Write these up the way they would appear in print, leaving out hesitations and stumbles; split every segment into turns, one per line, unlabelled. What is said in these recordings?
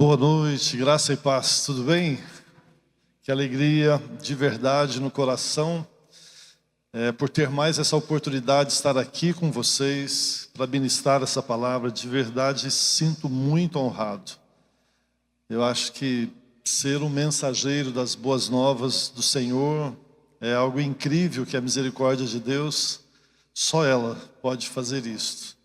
Boa noite, graça e paz, tudo bem? Que alegria de verdade no coração, por ter mais essa oportunidade de estar aqui com vocês, para ministrar essa palavra. De verdade, sinto muito honrado. Eu acho que ser um mensageiro das boas novas do Senhor é algo incrível, que a misericórdia de Deus, só ela pode fazer isso.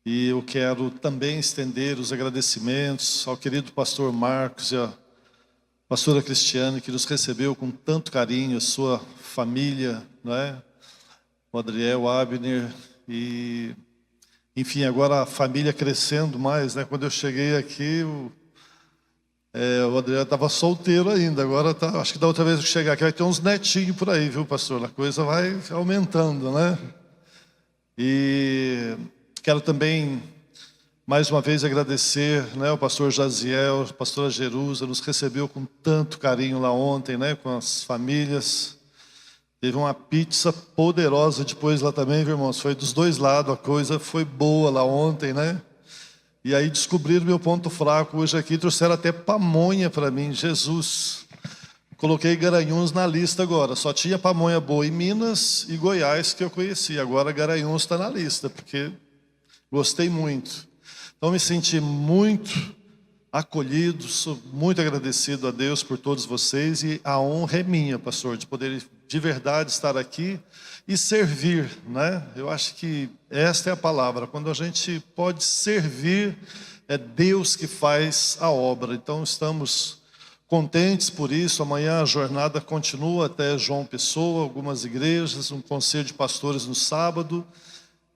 E eu quero também estender os agradecimentos ao querido pastor Marcos e à pastora Cristiane, que nos recebeu com tanto carinho, a sua família, né? O Adriel, o Abner, e enfim, agora a família crescendo mais, né? Quando eu cheguei aqui, o Adriel estava solteiro ainda, agora tá, acho que da outra vez que chegar aqui vai ter uns netinhos por aí, viu, pastor? A coisa vai aumentando, né? E quero também, mais uma vez, agradecer, né, o pastor Jaziel, a pastora Jerusa, nos recebeu com tanto carinho lá ontem, né, com as famílias. Teve uma pizza poderosa depois lá também, viu, irmãos? Foi dos dois lados, a coisa foi boa lá ontem, né? E aí descobriram meu ponto fraco hoje aqui, trouxeram até pamonha para mim, Jesus. Coloquei Garanhuns na lista agora, só tinha pamonha boa em Minas e Goiás que eu conhecia. Agora Garanhuns está na lista, porque gostei muito. Então me senti muito acolhido, sou muito agradecido a Deus por todos vocês, e a honra é minha, pastor, de poder de verdade estar aqui e servir, né? Eu acho que esta é a palavra. Quando a gente pode servir, é Deus que faz a obra. Então estamos contentes por isso. Amanhã a jornada continua até João Pessoa, algumas igrejas, um conselho de pastores no sábado,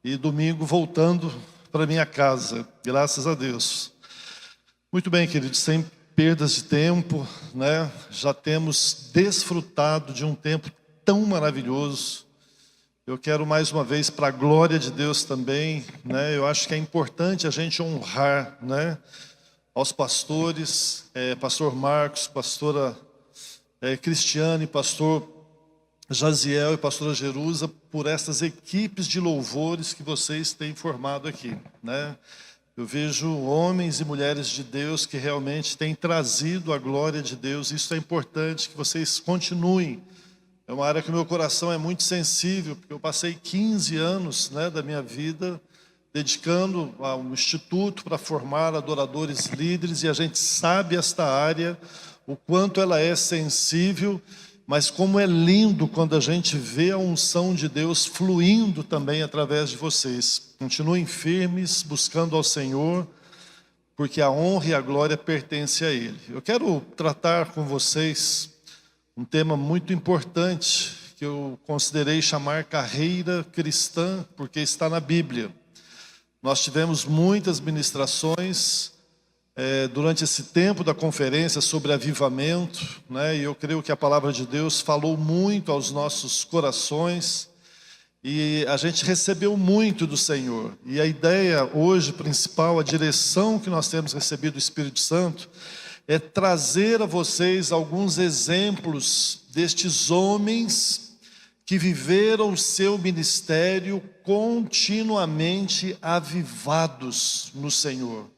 e domingo voltando para minha casa, graças a Deus. Muito bem, queridos, sem perdas de tempo, né? Já temos desfrutado de um tempo tão maravilhoso. Eu quero mais uma vez, para a glória de Deus também, né? Eu acho que é importante a gente honrar, né, aos pastores, pastor Marcos, pastora Cristiane, pastor Jaziel e pastora Jerusa, por essas equipes de louvores que vocês têm formado aqui, né? Eu vejo homens e mulheres de Deus que realmente têm trazido a glória de Deus. Isso é importante que vocês continuem. É uma área que o meu coração é muito sensível, porque eu passei 15 anos, né, da minha vida dedicando a um instituto para formar adoradores líderes, e a gente sabe esta área, o quanto ela é sensível, mas como é lindo quando a gente vê a unção de Deus fluindo também através de vocês. Continuem firmes, buscando ao Senhor, porque a honra e a glória pertencem a Ele. Eu quero tratar com vocês um tema muito importante, que eu considerei chamar carreira cristã, porque está na Bíblia. Nós tivemos muitas ministrações durante esse tempo da conferência sobre avivamento, né? E eu creio que a palavra de Deus falou muito aos nossos corações, e a gente recebeu muito do Senhor. E a ideia hoje principal, a direção que nós temos recebido do Espírito Santo, é trazer a vocês alguns exemplos destes homens que viveram o seu ministério continuamente avivados no Senhor.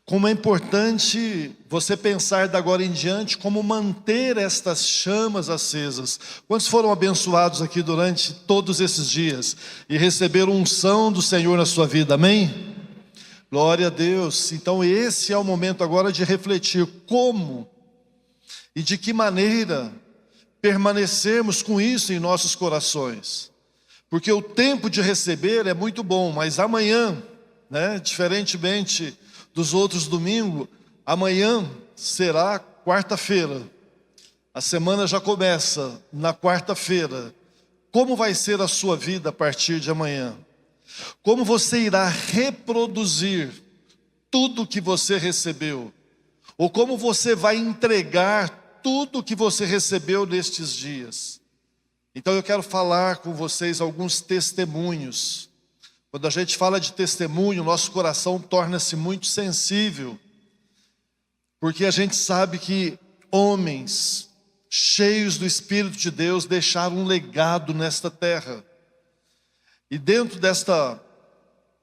Como é importante você pensar de agora em diante como manter estas chamas acesas. Quantos foram abençoados aqui durante todos esses dias e receberam unção do Senhor na sua vida, amém? Glória a Deus. Então esse é o momento agora de refletir como e de que maneira permanecermos com isso em nossos corações. Porque o tempo de receber é muito bom, mas amanhã, né, diferentemente dos outros domingos, amanhã será quarta-feira. A semana já começa na quarta-feira. Como vai ser a sua vida a partir de amanhã? Como você irá reproduzir tudo que você recebeu? Ou como você vai entregar tudo que você recebeu nestes dias? Então eu quero falar com vocês alguns testemunhos. Quando a gente fala de testemunho, nosso coração torna-se muito sensível, porque a gente sabe que homens cheios do Espírito de Deus deixaram um legado nesta terra. E dentro desta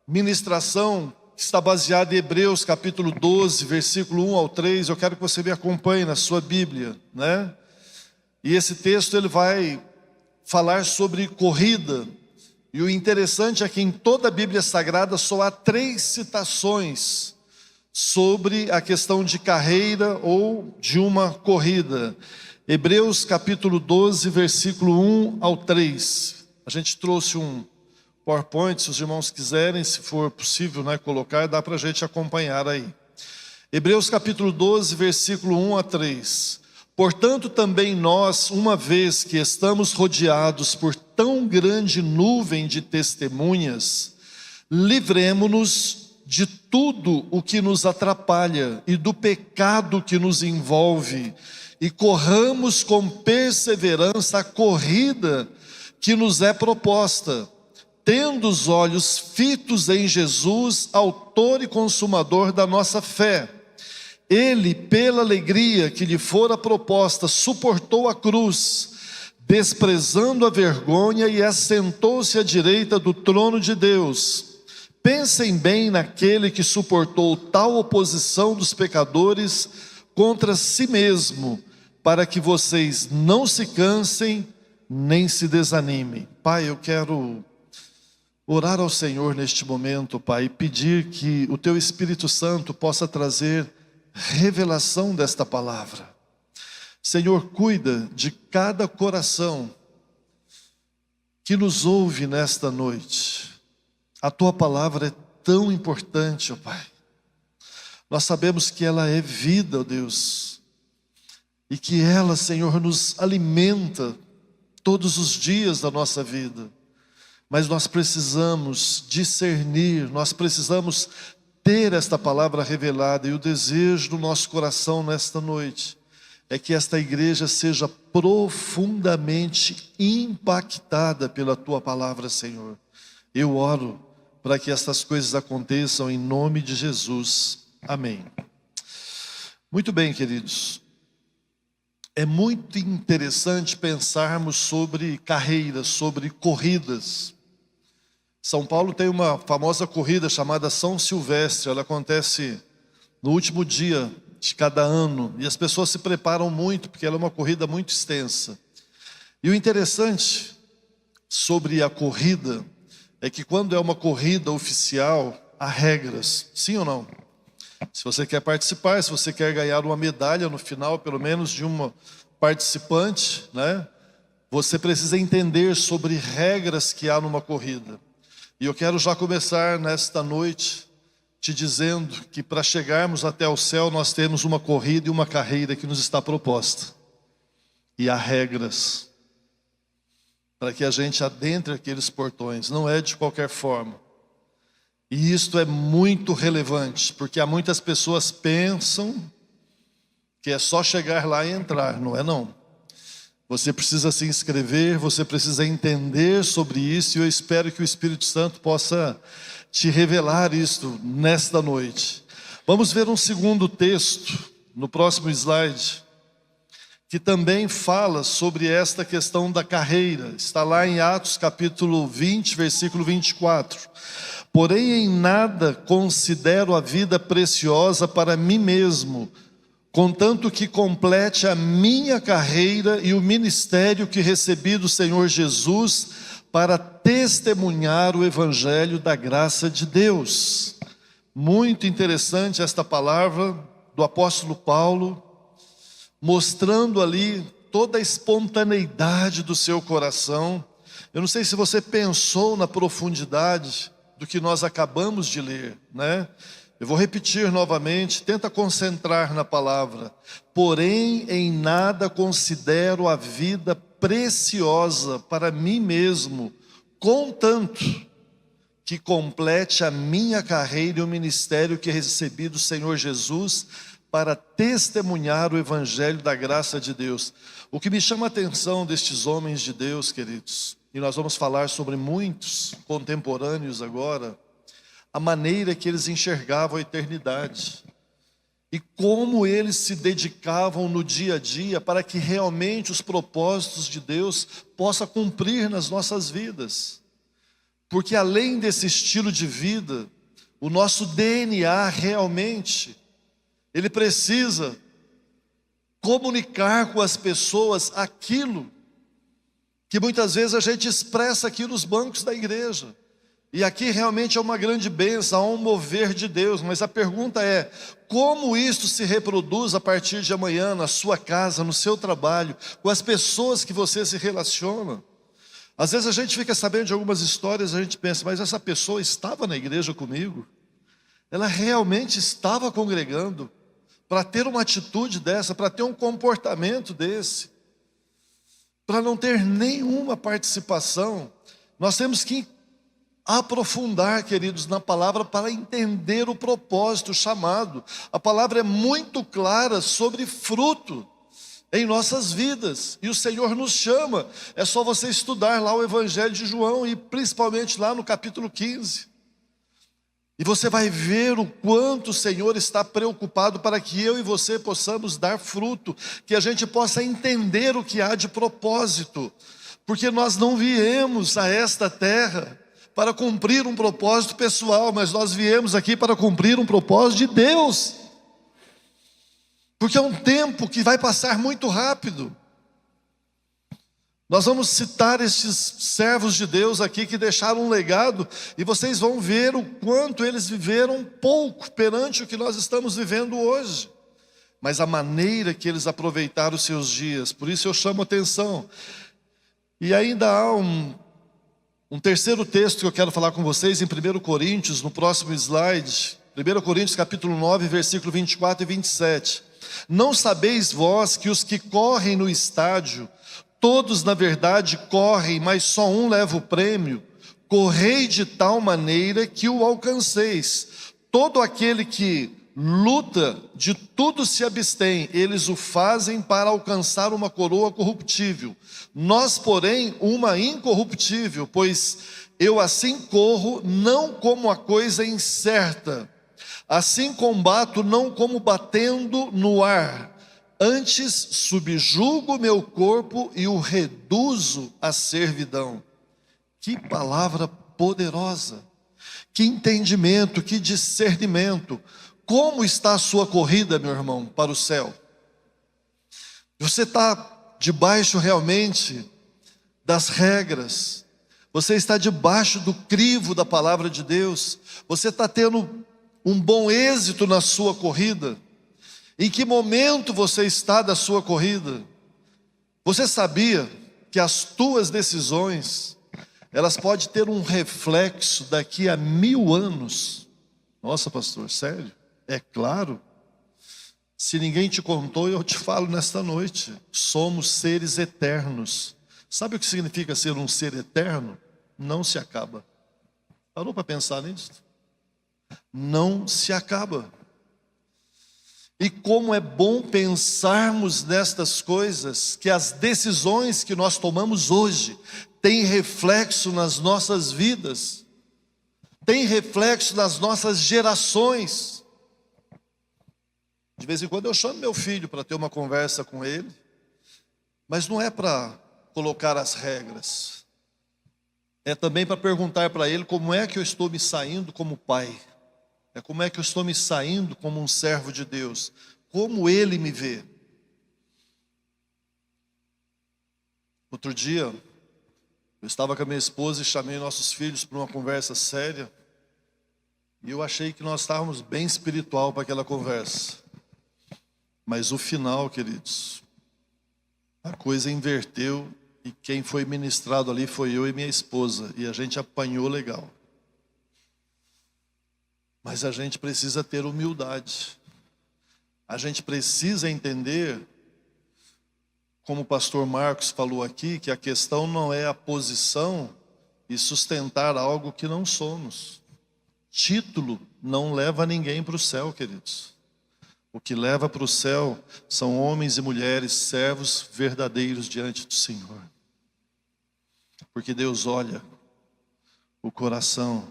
ministração, que está baseada em Hebreus capítulo 12, versículo 1 ao 3, eu quero que você me acompanhe na sua Bíblia, né? E esse texto ele vai falar sobre corrida. E o interessante é que em toda a Bíblia Sagrada só há 3 citações sobre a questão de carreira ou de uma corrida. Hebreus capítulo 12, versículo 1 ao 3. A gente trouxe um PowerPoint, se os irmãos quiserem, se for possível, né, colocar, dá para a gente acompanhar aí. Hebreus capítulo 12, versículo 1 a 3. Portanto, também nós, uma vez que estamos rodeados por tão grande nuvem de testemunhas, livremo-nos de tudo o que nos atrapalha e do pecado que nos envolve, e corramos com perseverança a corrida que nos é proposta, tendo os olhos fitos em Jesus, autor e consumador da nossa fé. Ele, pela alegria que lhe fora proposta, suportou a cruz, desprezando a vergonha, e assentou-se à direita do trono de Deus. Pensem bem naquele que suportou tal oposição dos pecadores contra si mesmo, para que vocês não se cansem nem se desanimem. Pai, eu quero orar ao Senhor neste momento, Pai, e pedir que o Teu Espírito Santo possa trazer revelação desta palavra. Senhor, cuida de cada coração que nos ouve nesta noite. A Tua palavra é tão importante, ó Pai. Nós sabemos que ela é vida, ó Deus, e que ela, Senhor, nos alimenta todos os dias da nossa vida. Mas nós precisamos discernir, nós precisamos ter esta palavra revelada, e o desejo do nosso coração nesta noite é que esta igreja seja profundamente impactada pela Tua palavra, Senhor. Eu oro para que estas coisas aconteçam em nome de Jesus. Amém. Muito bem, queridos. É muito interessante pensarmos sobre carreiras, sobre corridas. São Paulo tem uma famosa corrida chamada São Silvestre. Ela acontece no último dia de cada ano, e as pessoas se preparam muito, porque ela é uma corrida muito extensa. E o interessante sobre a corrida é que quando é uma corrida oficial, há regras, sim ou não? Se você quer participar, se você quer ganhar uma medalha no final, pelo menos de uma participante, né? Você precisa entender sobre regras que há numa corrida. E eu quero já começar nesta noite te dizendo que para chegarmos até o céu nós temos uma corrida e uma carreira que nos está proposta. E há regras para que a gente adentre aqueles portões, não é de qualquer forma. E isto é muito relevante, porque há muitas pessoas que pensam que é só chegar lá e entrar, não é não. Você precisa se inscrever, você precisa entender sobre isso, e eu espero que o Espírito Santo possa te revelar isto nesta noite. Vamos ver um segundo texto, no próximo slide, que também fala sobre esta questão da carreira. Está lá em Atos capítulo 20, versículo 24. Porém em nada considero a vida preciosa para mim mesmo, contanto que complete a minha carreira e o ministério que recebi do Senhor Jesus para testemunhar o evangelho da graça de Deus. Muito interessante esta palavra do apóstolo Paulo, mostrando ali toda a espontaneidade do seu coração. Eu não sei se você pensou na profundidade do que nós acabamos de ler, né? Eu vou repetir novamente, tenta concentrar na palavra. Porém, em nada considero a vida preciosa para mim mesmo, contanto que complete a minha carreira e o ministério que recebi do Senhor Jesus para testemunhar o evangelho da graça de Deus. O que me chama a atenção destes homens de Deus, queridos, e nós vamos falar sobre muitos contemporâneos agora, a maneira que eles enxergavam a eternidade e como eles se dedicavam no dia a dia para que realmente os propósitos de Deus possam cumprir nas nossas vidas. Porque além desse estilo de vida, O nosso DNA realmente, ele precisa comunicar com as pessoas aquilo que muitas vezes a gente expressa aqui nos bancos da igreja. E aqui realmente é uma grande bênção, há um mover de Deus, mas a pergunta é: como isto se reproduz a partir de amanhã na sua casa, no seu trabalho, com as pessoas que você se relaciona? Às vezes a gente fica sabendo de algumas histórias, a gente pensa, mas essa pessoa estava na igreja comigo? Ela realmente estava congregando para ter uma atitude dessa, para ter um comportamento desse, para não ter nenhuma participação? Nós temos que aprofundar, queridos, na palavra para entender o propósito, o chamado. A palavra é muito clara sobre fruto em nossas vidas, e o Senhor nos chama. É só você estudar lá o Evangelho de João, e principalmente lá no capítulo 15, e você vai ver o quanto o Senhor está preocupado para que eu e você possamos dar fruto, que a gente possa entender o que há de propósito, porque nós não viemos a esta terra para cumprir um propósito pessoal, mas nós viemos aqui para cumprir um propósito de Deus, porque é um tempo que vai passar muito rápido. Nós vamos citar estes servos de Deus aqui que deixaram um legado, e vocês vão ver o quanto eles viveram pouco perante o que nós estamos vivendo hoje, mas a maneira que eles aproveitaram os seus dias. Por isso eu chamo a atenção. E ainda há um terceiro texto que eu quero falar com vocês, em 1 Coríntios, no próximo slide, 1 Coríntios capítulo 9, versículo 24 e 27. Não sabeis vós que os que correm no estádio, todos na verdade correm, mas só um leva o prêmio? Correi de tal maneira que o alcanceis. Todo aquele que luta, de tudo se abstém, eles o fazem para alcançar uma coroa corruptível. Nós, porém, uma incorruptível, pois eu assim corro, não como a coisa incerta, assim combato, não como batendo no ar, antes subjugo meu corpo e o reduzo à servidão. Que palavra poderosa, que entendimento, que discernimento. Como está a sua corrida, meu irmão, para o céu? Você está debaixo realmente das regras? Você está debaixo do crivo da palavra de Deus? Você está tendo um bom êxito na sua corrida? Em que momento você está da sua corrida? Você sabia que as tuas decisões, elas podem ter um reflexo daqui a 1000 anos? Nossa, pastor, sério? É claro. Se ninguém te contou, eu te falo nesta noite. Somos seres eternos. Sabe o que significa ser um ser eterno? Não se acaba. Parou para pensar nisso? Não se acaba. E como é bom pensarmos nestas coisas, que as decisões que nós tomamos hoje têm reflexo nas nossas vidas, têm reflexo nas nossas gerações. De vez em quando eu chamo meu filho para ter uma conversa com ele, mas não é para colocar as regras, é também para perguntar para ele como é que eu estou me saindo como pai, é como é que eu estou me saindo como um servo de Deus, como ele me vê. Outro dia, eu estava com a minha esposa e chamei nossos filhos para uma conversa séria, e eu achei que nós estávamos bem espiritual para aquela conversa. Mas o final, queridos, a coisa inverteu, e quem foi ministrado ali foi eu e minha esposa, e a gente apanhou legal. Mas a gente precisa ter humildade, a gente precisa entender, como o pastor Marcos falou aqui, que a questão não é a posição e sustentar algo que não somos. Título não leva ninguém para o céu, queridos. O que leva para o céu são homens e mulheres, servos verdadeiros diante do Senhor. Porque Deus olha o coração.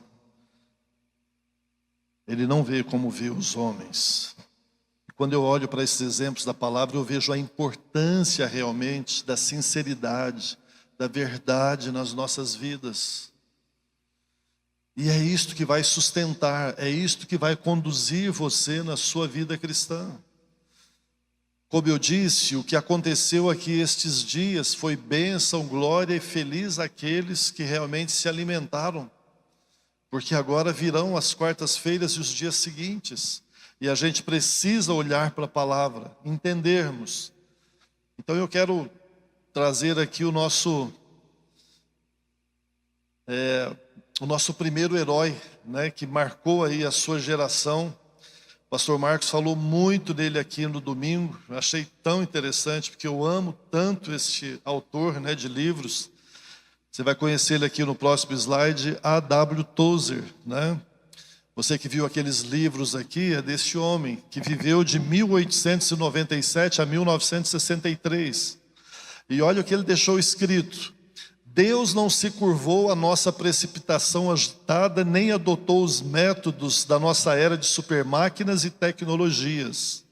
Ele não vê como vê os homens. Quando eu olho para esses exemplos da palavra, eu vejo a importância realmente da sinceridade, da verdade nas nossas vidas. E é isto que vai sustentar, é isto que vai conduzir você na sua vida cristã. Como eu disse, o que aconteceu aqui estes dias foi bênção, glória e feliz aqueles que realmente se alimentaram. Porque agora virão as quartas-feiras e os dias seguintes. E a gente precisa olhar para a palavra, entendermos. Então eu quero trazer aqui o nosso primeiro herói, né, que marcou aí a sua geração. O pastor Marcos falou muito dele aqui no domingo. Eu achei tão interessante, porque eu amo tanto este autor, né, de livros. Você vai conhecer ele aqui no próximo slide, A.W. Tozer, né? Você que viu aqueles livros aqui, é desse homem que viveu de 1897 a 1963. E olha o que ele deixou escrito: Deus não se curvou à nossa precipitação agitada, nem adotou os métodos da nossa era de supermáquinas e tecnologias.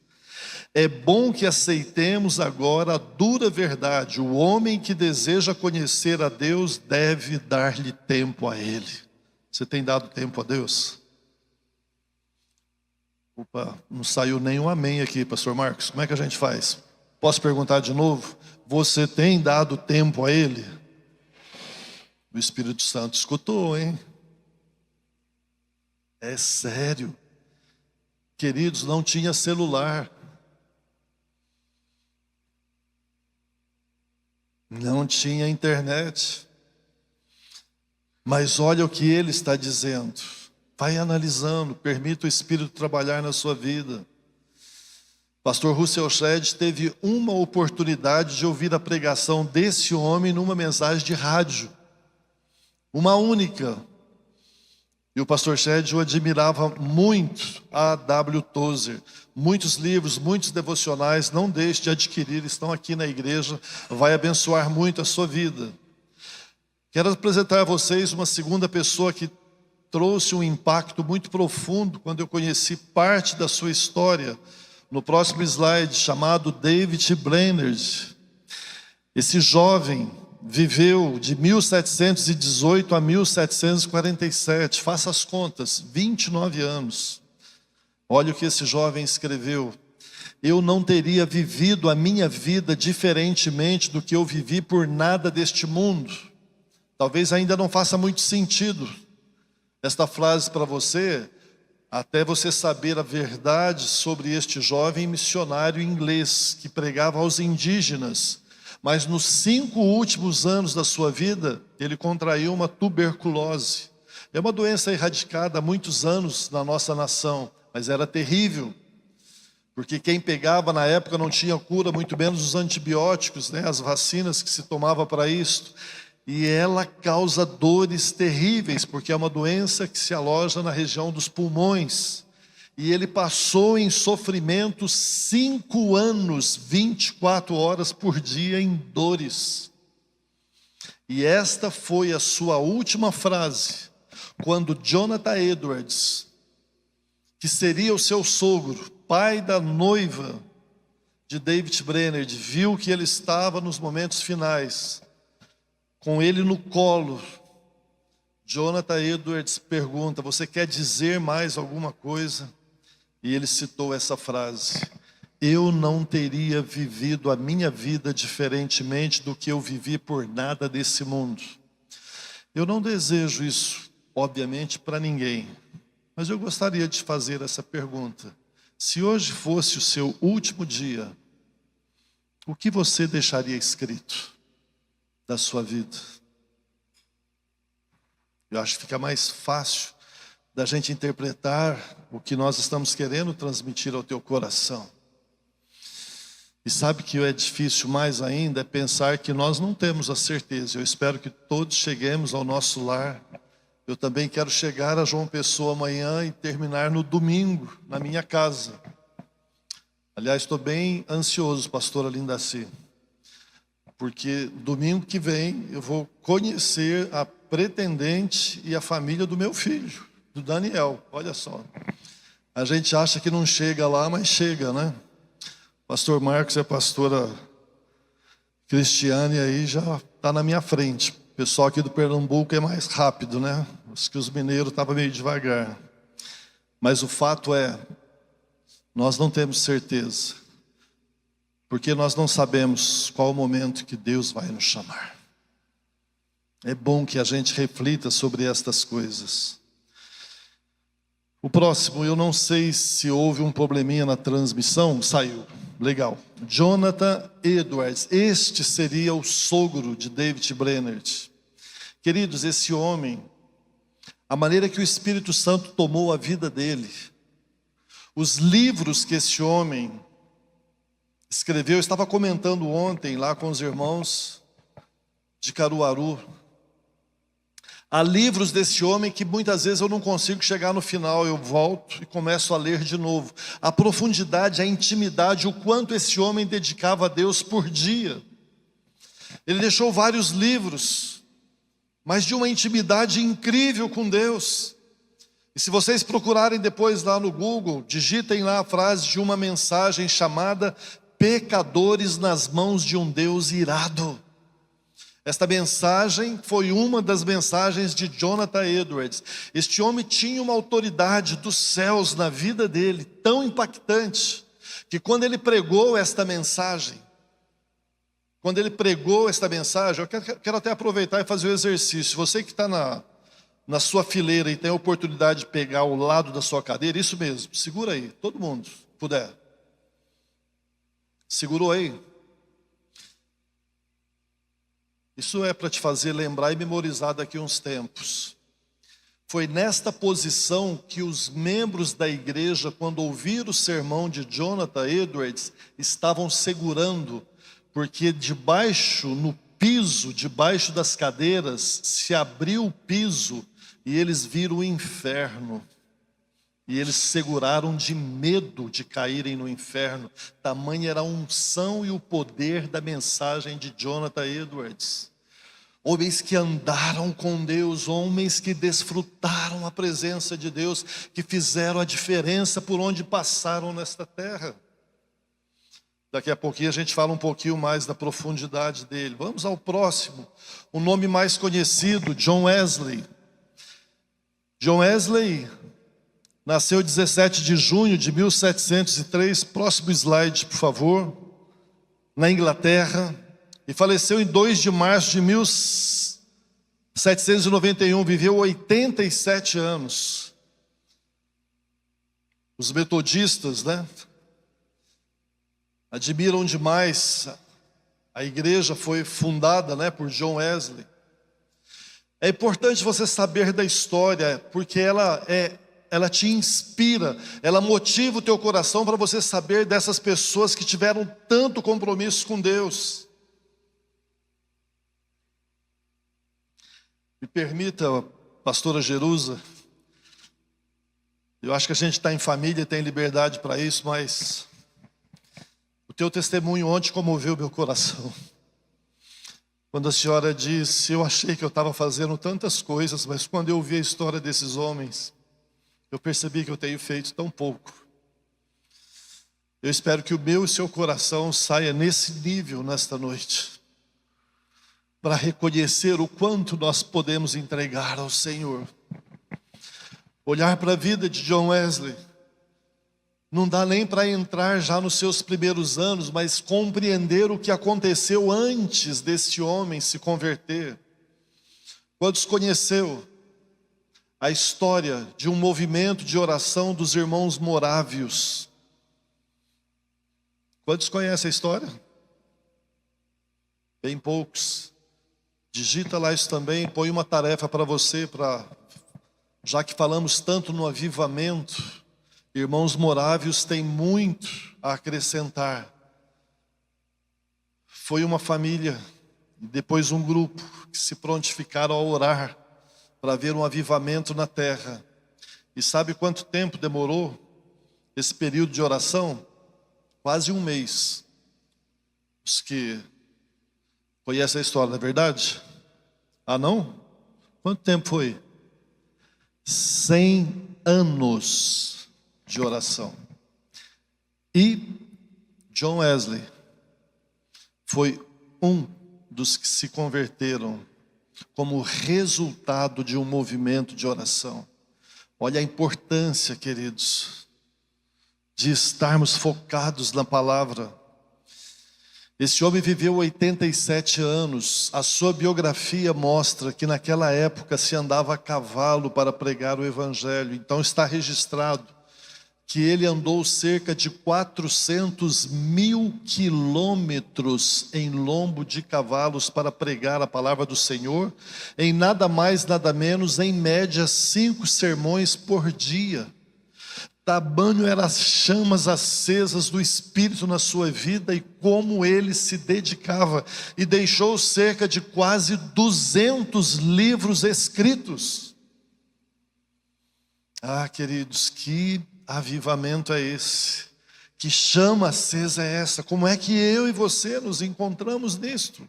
É bom que aceitemos agora a dura verdade: o homem que deseja conhecer a Deus deve dar-lhe tempo a Ele. Você tem dado tempo a Deus? Opa, não saiu nenhum amém aqui, pastor Marcos. Como é que a gente faz? Posso perguntar de novo? Você tem dado tempo a Ele? O Espírito Santo escutou, hein? É sério. Queridos, não tinha celular. Não tinha internet. Mas olha o que ele está dizendo. Vai analisando, permita o Espírito trabalhar na sua vida. Pastor Russell Shedd teve uma oportunidade de ouvir a pregação desse homem numa mensagem de rádio. Uma única. E o pastor Shedd o admirava muito, A.W. Tozer. Muitos livros, muitos devocionais, não deixe de adquirir, estão aqui na igreja, vai abençoar muito a sua vida. Quero apresentar a vocês uma segunda pessoa que trouxe um impacto muito profundo quando eu conheci parte da sua história. No próximo slide, chamado David Brainerd. Esse jovem viveu de 1718 a 1747, faça as contas, 29 anos. Olha o que esse jovem escreveu: eu não teria vivido a minha vida diferentemente do que eu vivi por nada deste mundo. Talvez ainda não faça muito sentido esta frase para você, até você saber a verdade sobre este jovem missionário inglês que pregava aos indígenas. Mas nos 5 últimos anos da sua vida, ele contraiu uma tuberculose. É uma doença erradicada há muitos anos na nossa nação, mas era terrível, porque quem pegava na época não tinha cura, muito menos os antibióticos, né, as vacinas que se tomava para isso. E ela causa dores terríveis, porque é uma doença que se aloja na região dos pulmões. E ele passou em sofrimento 5 anos, 24 horas por dia em dores. E esta foi a sua última frase, quando Jonathan Edwards, que seria o seu sogro, pai da noiva de David Brainerd, viu que ele estava nos momentos finais, com ele no colo. Jonathan Edwards pergunta: você quer dizer mais alguma coisa? E ele citou essa frase: eu não teria vivido a minha vida diferentemente do que eu vivi por nada desse mundo. Eu não desejo isso, obviamente, para ninguém, mas eu gostaria de fazer essa pergunta: se hoje fosse o seu último dia, o que você deixaria escrito da sua vida? Eu acho que fica mais fácil da gente interpretar o que nós estamos querendo transmitir ao teu coração. E sabe que é difícil mais ainda é pensar que nós não temos a certeza. Eu espero que todos cheguemos ao nosso lar. Eu também quero chegar a João Pessoa amanhã e terminar no domingo, na minha casa. Aliás, estou bem ansioso, pastora Lindaci, porque domingo que vem eu vou conhecer a pretendente e a família do meu filho, do Daniel. Olha só, a gente acha que não chega lá, mas chega, né? Pastor Marcos e a pastora Cristiane aí já está na minha frente. O pessoal aqui do Pernambuco é mais rápido, né? Acho que os mineiros estavam meio devagar. Mas o fato é, nós não temos certeza, porque nós não sabemos qual o momento que Deus vai nos chamar. É bom que a gente reflita sobre estas coisas. O próximo, eu não sei se houve um probleminha na transmissão, saiu, legal. Jonathan Edwards, este seria o sogro de David Brainerd. Queridos, esse homem, a maneira que o Espírito Santo tomou a vida dele, os livros que esse homem escreveu, eu estava comentando ontem lá com os irmãos de Caruaru. Há livros desse homem que muitas vezes eu não consigo chegar no final, eu volto e começo a ler de novo. A profundidade, a intimidade, o quanto esse homem dedicava a Deus por dia. Ele deixou vários livros, mas de uma intimidade incrível com Deus. E se vocês procurarem depois lá no Google, digitem lá a frase de uma mensagem chamada Pecadores nas mãos de um Deus irado. Esta mensagem foi uma das mensagens de Jonathan Edwards. Este homem tinha uma autoridade dos céus na vida dele, tão impactante, que quando ele pregou esta mensagem, eu quero até aproveitar e fazer o exercício. Você que está na sua fileira e tem a oportunidade de pegar o lado da sua cadeira, isso mesmo, segura aí, todo mundo puder. Segurou aí? Isso é para te fazer lembrar e memorizar daqui a uns tempos. Foi nesta posição que os membros da igreja, quando ouviram o sermão de Jonathan Edwards, estavam segurando, porque debaixo, no piso, debaixo das cadeiras, se abriu o piso e eles viram o inferno. E eles seguraram de medo de caírem no inferno. Tamanha era a unção e o poder da mensagem de Jonathan Edwards. Homens que andaram com Deus, homens que desfrutaram a presença de Deus, que fizeram a diferença por onde passaram nesta terra. Daqui a pouquinho a gente fala um pouquinho mais da profundidade dele. Vamos ao próximo. O nome mais conhecido, John Wesley. John Wesley nasceu 17 de junho de 1703, próximo slide, por favor, na Inglaterra, e faleceu em 2 de março de 1791, viveu 87 anos. Os metodistas, admiram demais. A igreja foi fundada, por John Wesley. É importante você saber da história, porque ela te inspira, ela motiva o teu coração para você saber dessas pessoas que tiveram tanto compromisso com Deus. Me permita, pastora Jerusa, eu acho que a gente está em família e tem liberdade para isso, mas o teu testemunho ontem comoveu meu coração. Quando a senhora disse, eu achei que eu estava fazendo tantas coisas, mas quando eu vi a história desses homens, eu percebi que eu tenho feito tão pouco. Eu espero que o meu e o seu coração saia nesse nível nesta noite, para reconhecer o quanto nós podemos entregar ao Senhor. Olhar para a vida de John Wesley, não dá nem para entrar já nos seus primeiros anos, mas compreender o que aconteceu antes desse homem se converter. Quantos conheceu a história de um movimento de oração dos irmãos morávios? Quantos conhecem a história? Bem poucos. Digita lá isso também, põe uma tarefa para você, já que falamos tanto no avivamento, irmãos morávios têm muito a acrescentar. Foi uma família, depois um grupo, que se prontificaram a orar para ver um avivamento na terra. E sabe quanto tempo demorou esse período de oração? Quase um mês. Os que conhecem a história, não é verdade? Ah, não? Quanto tempo foi? 100 anos de oração. E John Wesley foi um dos que se converteram como resultado de um movimento de oração. Olha a importância, queridos, de estarmos focados na palavra. Esse homem viveu 87 anos. A sua biografia mostra que naquela época se andava a cavalo para pregar o evangelho. Então está registrado que ele andou cerca de 400.000 quilômetros em lombo de cavalos para pregar a palavra do Senhor, em nada mais, nada menos, em média 5 sermões por dia. Tamanho eram as chamas acesas do Espírito na sua vida e como ele se dedicava, e deixou cerca de quase 200 livros escritos. Ah, queridos, que avivamento é esse? Que chama acesa é essa? Como é que eu e você nos encontramos nisto?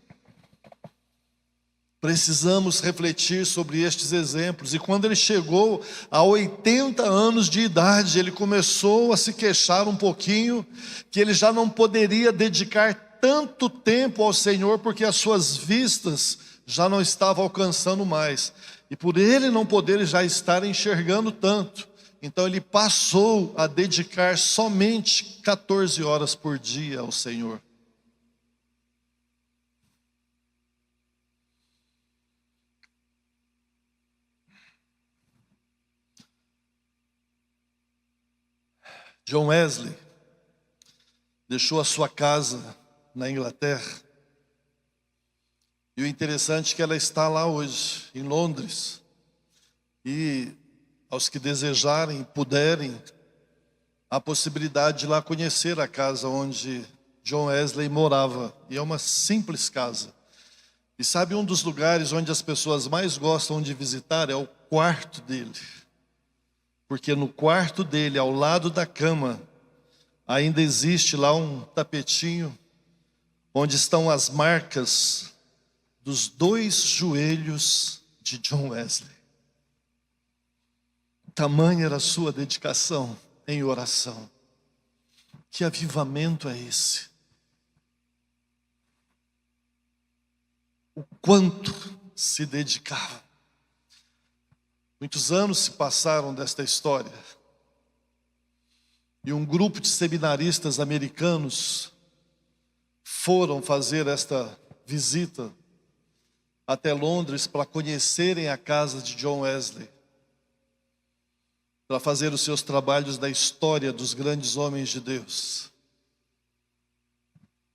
Precisamos refletir sobre estes exemplos. E quando ele chegou a 80 anos de idade, ele começou a se queixar um pouquinho, que ele já não poderia dedicar tanto tempo ao Senhor, porque as suas vistas já não estavam alcançando mais. E por ele não poder já estar enxergando tanto, então ele passou a dedicar somente 14 horas por dia ao Senhor. John Wesley deixou a sua casa na Inglaterra, e o interessante é que ela está lá hoje, em Londres, e aos que desejarem e puderem, há a possibilidade de ir lá conhecer a casa onde John Wesley morava, e é uma simples casa. E sabe, um dos lugares onde as pessoas mais gostam de visitar é o quarto dele. Porque no quarto dele, ao lado da cama, ainda existe lá um tapetinho, onde estão as marcas dos 2 joelhos de John Wesley. Tamanha era a sua dedicação em oração. Que avivamento é esse? O quanto se dedicava. Muitos anos se passaram desta história, e um grupo de seminaristas americanos foram fazer esta visita até Londres para conhecerem a casa de John Wesley, para fazer os seus trabalhos da história dos grandes homens de Deus.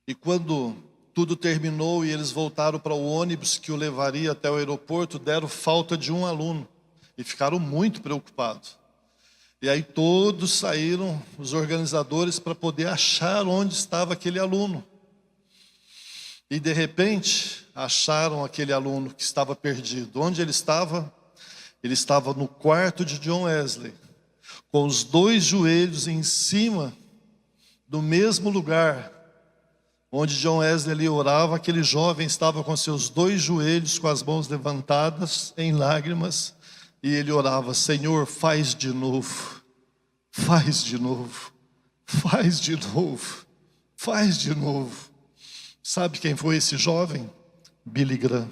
E quando tudo terminou e eles voltaram para o ônibus que o levaria até o aeroporto, deram falta de um aluno. E ficaram muito preocupados. E aí todos saíram, os organizadores, para poder achar onde estava aquele aluno. E de repente, acharam aquele aluno que estava perdido. Onde ele estava? Ele estava no quarto de John Wesley, com os 2 joelhos em cima do mesmo lugar onde John Wesley ali orava. Aquele jovem estava com seus 2 joelhos, com as mãos levantadas, em lágrimas, e ele orava: Senhor, faz de novo, faz de novo, faz de novo, faz de novo. Sabe quem foi esse jovem? Billy Graham.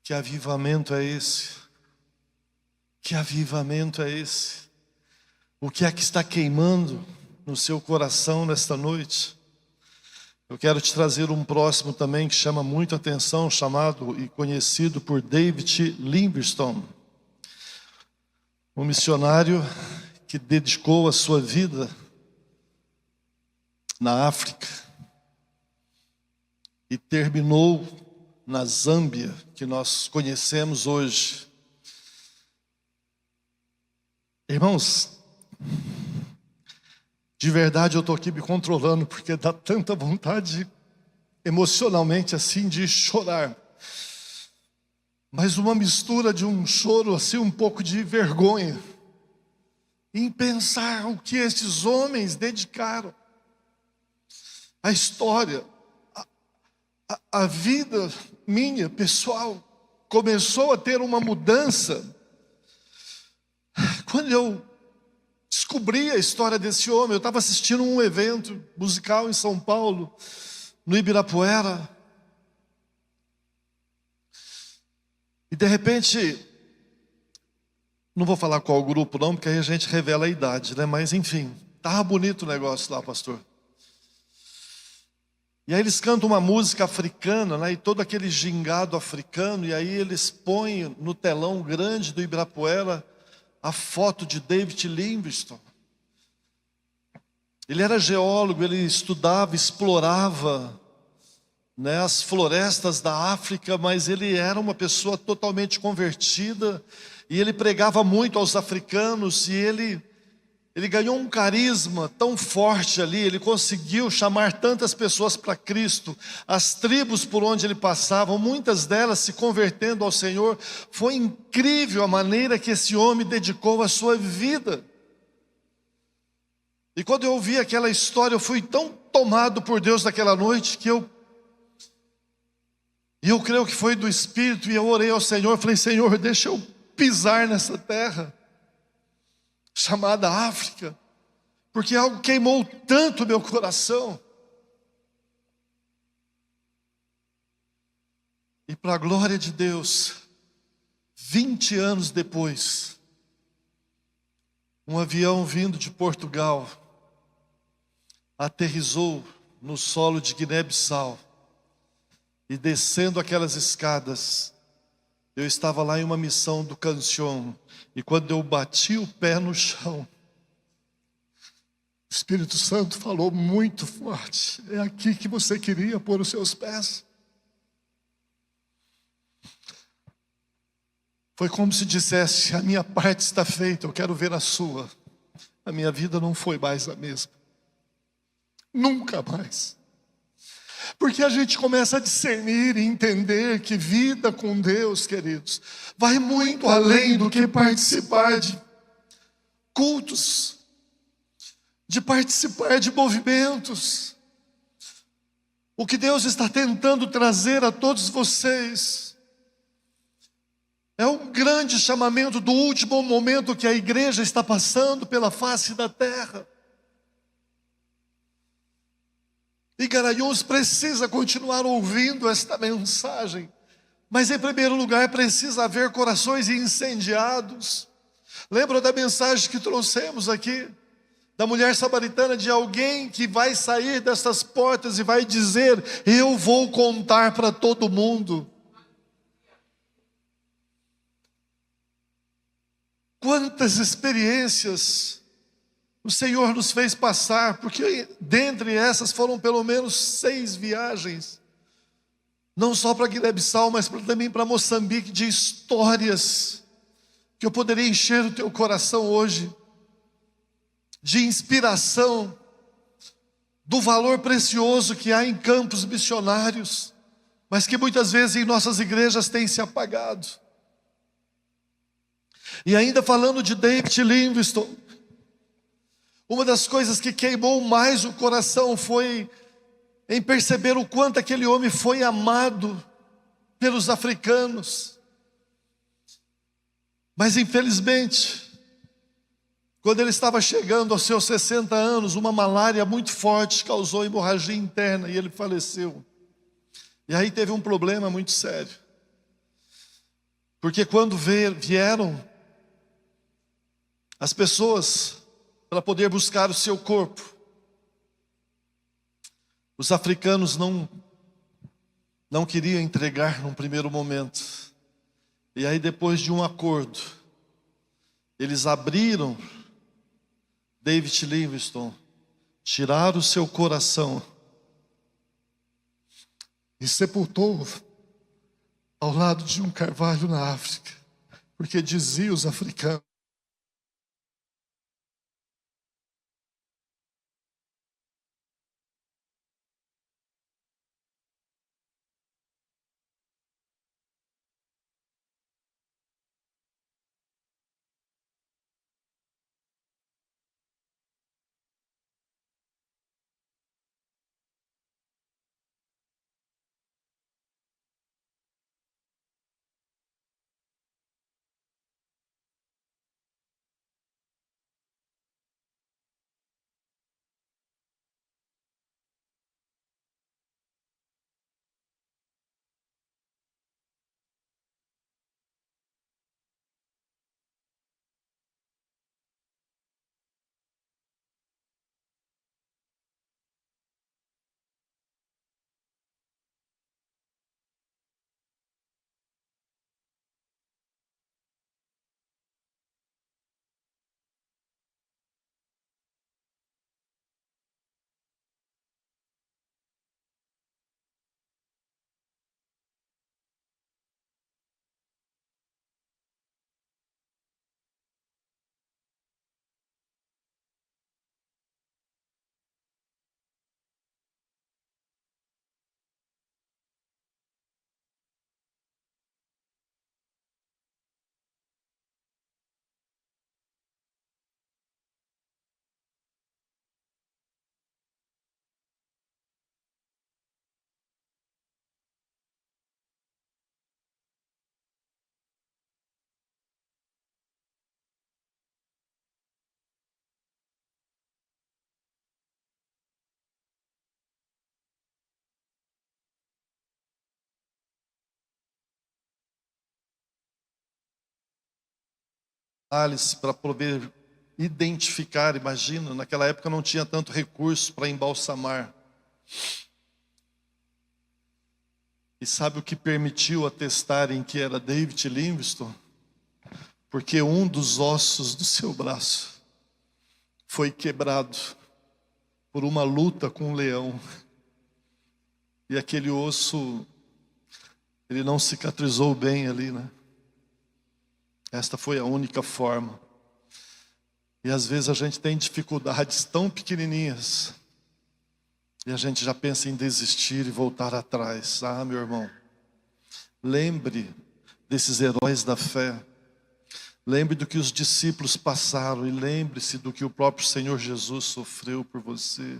Que avivamento é esse? Que avivamento é esse? O que é que está queimando no seu coração nesta noite? Eu quero te trazer um próximo também que chama muito atenção, chamado e conhecido por David Livingstone, um missionário que dedicou a sua vida na África e terminou na Zâmbia, que nós conhecemos hoje. Irmãos, de verdade eu estou aqui me controlando, porque dá tanta vontade emocionalmente assim de chorar. Mas uma mistura de um choro assim, um pouco de vergonha, em pensar o que esses homens dedicaram. A história, a vida minha, pessoal, começou a ter uma mudança quando eu descobri a história desse homem. Eu estava assistindo um evento musical em São Paulo, no Ibirapuera, E de repente, não vou falar qual grupo não, porque aí a gente revela a idade, né? Mas enfim, tava bonito o negócio lá, pastor. E aí eles cantam uma música africana, né? E todo aquele gingado africano, e aí eles põem no telão grande do Ibirapuera a foto de David Livingstone. Ele era geólogo, ele estudava, explorava, né, as florestas da África, mas ele era uma pessoa totalmente convertida, e ele pregava muito aos africanos, e ele ganhou um carisma tão forte ali, ele conseguiu chamar tantas pessoas para Cristo, as tribos por onde ele passava, muitas delas se convertendo ao Senhor. Foi incrível a maneira que esse homem dedicou a sua vida. E quando eu ouvi aquela história, eu fui tão tomado por Deus naquela noite, que eu creio que foi do Espírito, e eu orei ao Senhor, falei: Senhor, deixa eu pisar nessa terra chamada África, porque algo queimou tanto meu coração. E para a glória de Deus, 20 anos depois, um avião vindo de Portugal aterrissou no solo de Guiné-Bissau, e descendo aquelas escadas, eu estava lá em uma missão do Cancion, e quando eu bati o pé no chão, o Espírito Santo falou muito forte: é aqui que você queria pôr os seus pés. Foi como se dissesse: a minha parte está feita, eu quero ver a sua. A minha vida não foi mais a mesma, nunca mais. Porque a gente começa a discernir e entender que vida com Deus, queridos, vai muito além do que participar de cultos, de participar de movimentos. O que Deus está tentando trazer a todos vocês é um grande chamamento do último momento que a igreja está passando pela face da terra. E Garanhuns precisa continuar ouvindo esta mensagem, mas em primeiro lugar precisa haver corações incendiados. Lembra da mensagem que trouxemos aqui, da mulher samaritana, de alguém que vai sair dessas portas e vai dizer: eu vou contar para todo mundo. Quantas experiências o Senhor nos fez passar, porque dentre essas foram pelo menos 6 viagens, não só para Guiné-Bissau, mas também para Moçambique, de histórias que eu poderia encher o teu coração hoje, de inspiração, do valor precioso que há em campos missionários, mas que muitas vezes em nossas igrejas tem se apagado. E ainda falando de David Livingstone, uma das coisas que queimou mais o coração foi em perceber o quanto aquele homem foi amado pelos africanos. Mas infelizmente, quando ele estava chegando aos seus 60 anos, uma malária muito forte causou hemorragia interna e ele faleceu. E aí teve um problema muito sério, porque quando vieram as pessoas para poder buscar o seu corpo, os africanos não queriam entregar num primeiro momento. E aí, depois de um acordo, eles abriram David Livingstone, tiraram o seu coração e sepultou ao lado de um carvalho na África, porque diziam os africanos: Alice, para poder identificar, imagina, naquela época não tinha tanto recurso para embalsamar. E sabe o que permitiu atestarem que era David Livingstone? Porque um dos ossos do seu braço foi quebrado por uma luta com um leão. E aquele osso, ele não cicatrizou bem ali, né? Esta foi a única forma. E às vezes a gente tem dificuldades tão pequenininhas, e a gente já pensa em desistir e voltar atrás. Ah, meu irmão, lembre desses heróis da fé. Lembre do que os discípulos passaram e lembre-se do que o próprio Senhor Jesus sofreu por você.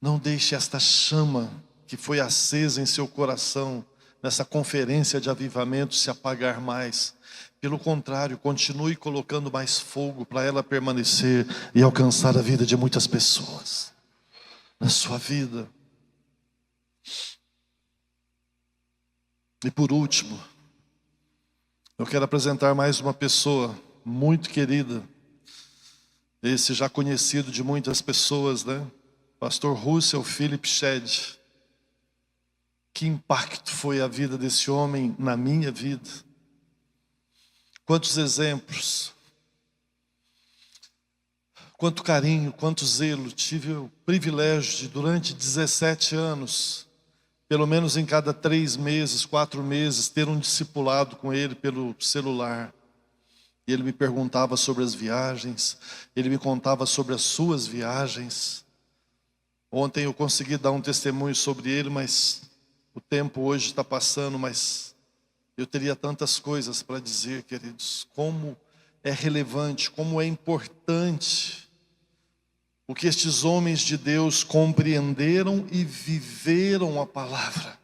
Não deixe esta chama que foi acesa em seu coração nessa conferência de avivamento se apagar mais. Pelo contrário, continue colocando mais fogo para ela permanecer e alcançar a vida de muitas pessoas na sua vida. E por último, eu quero apresentar mais uma pessoa muito querida, esse já conhecido de muitas pessoas, né? Pastor Russell Philip Shedd. Que impacto foi a vida desse homem na minha vida. Quantos exemplos, quanto carinho, quanto zelo. Tive o privilégio de, durante 17 anos, pelo menos em cada 3 meses, 4 meses, ter um discipulado com ele pelo celular. E ele me perguntava sobre as viagens, ele me contava sobre as suas viagens. Ontem eu consegui dar um testemunho sobre ele, mas o tempo hoje está passando, mas eu teria tantas coisas para dizer, queridos. Como é relevante, como é importante o que estes homens de Deus compreenderam e viveram a palavra.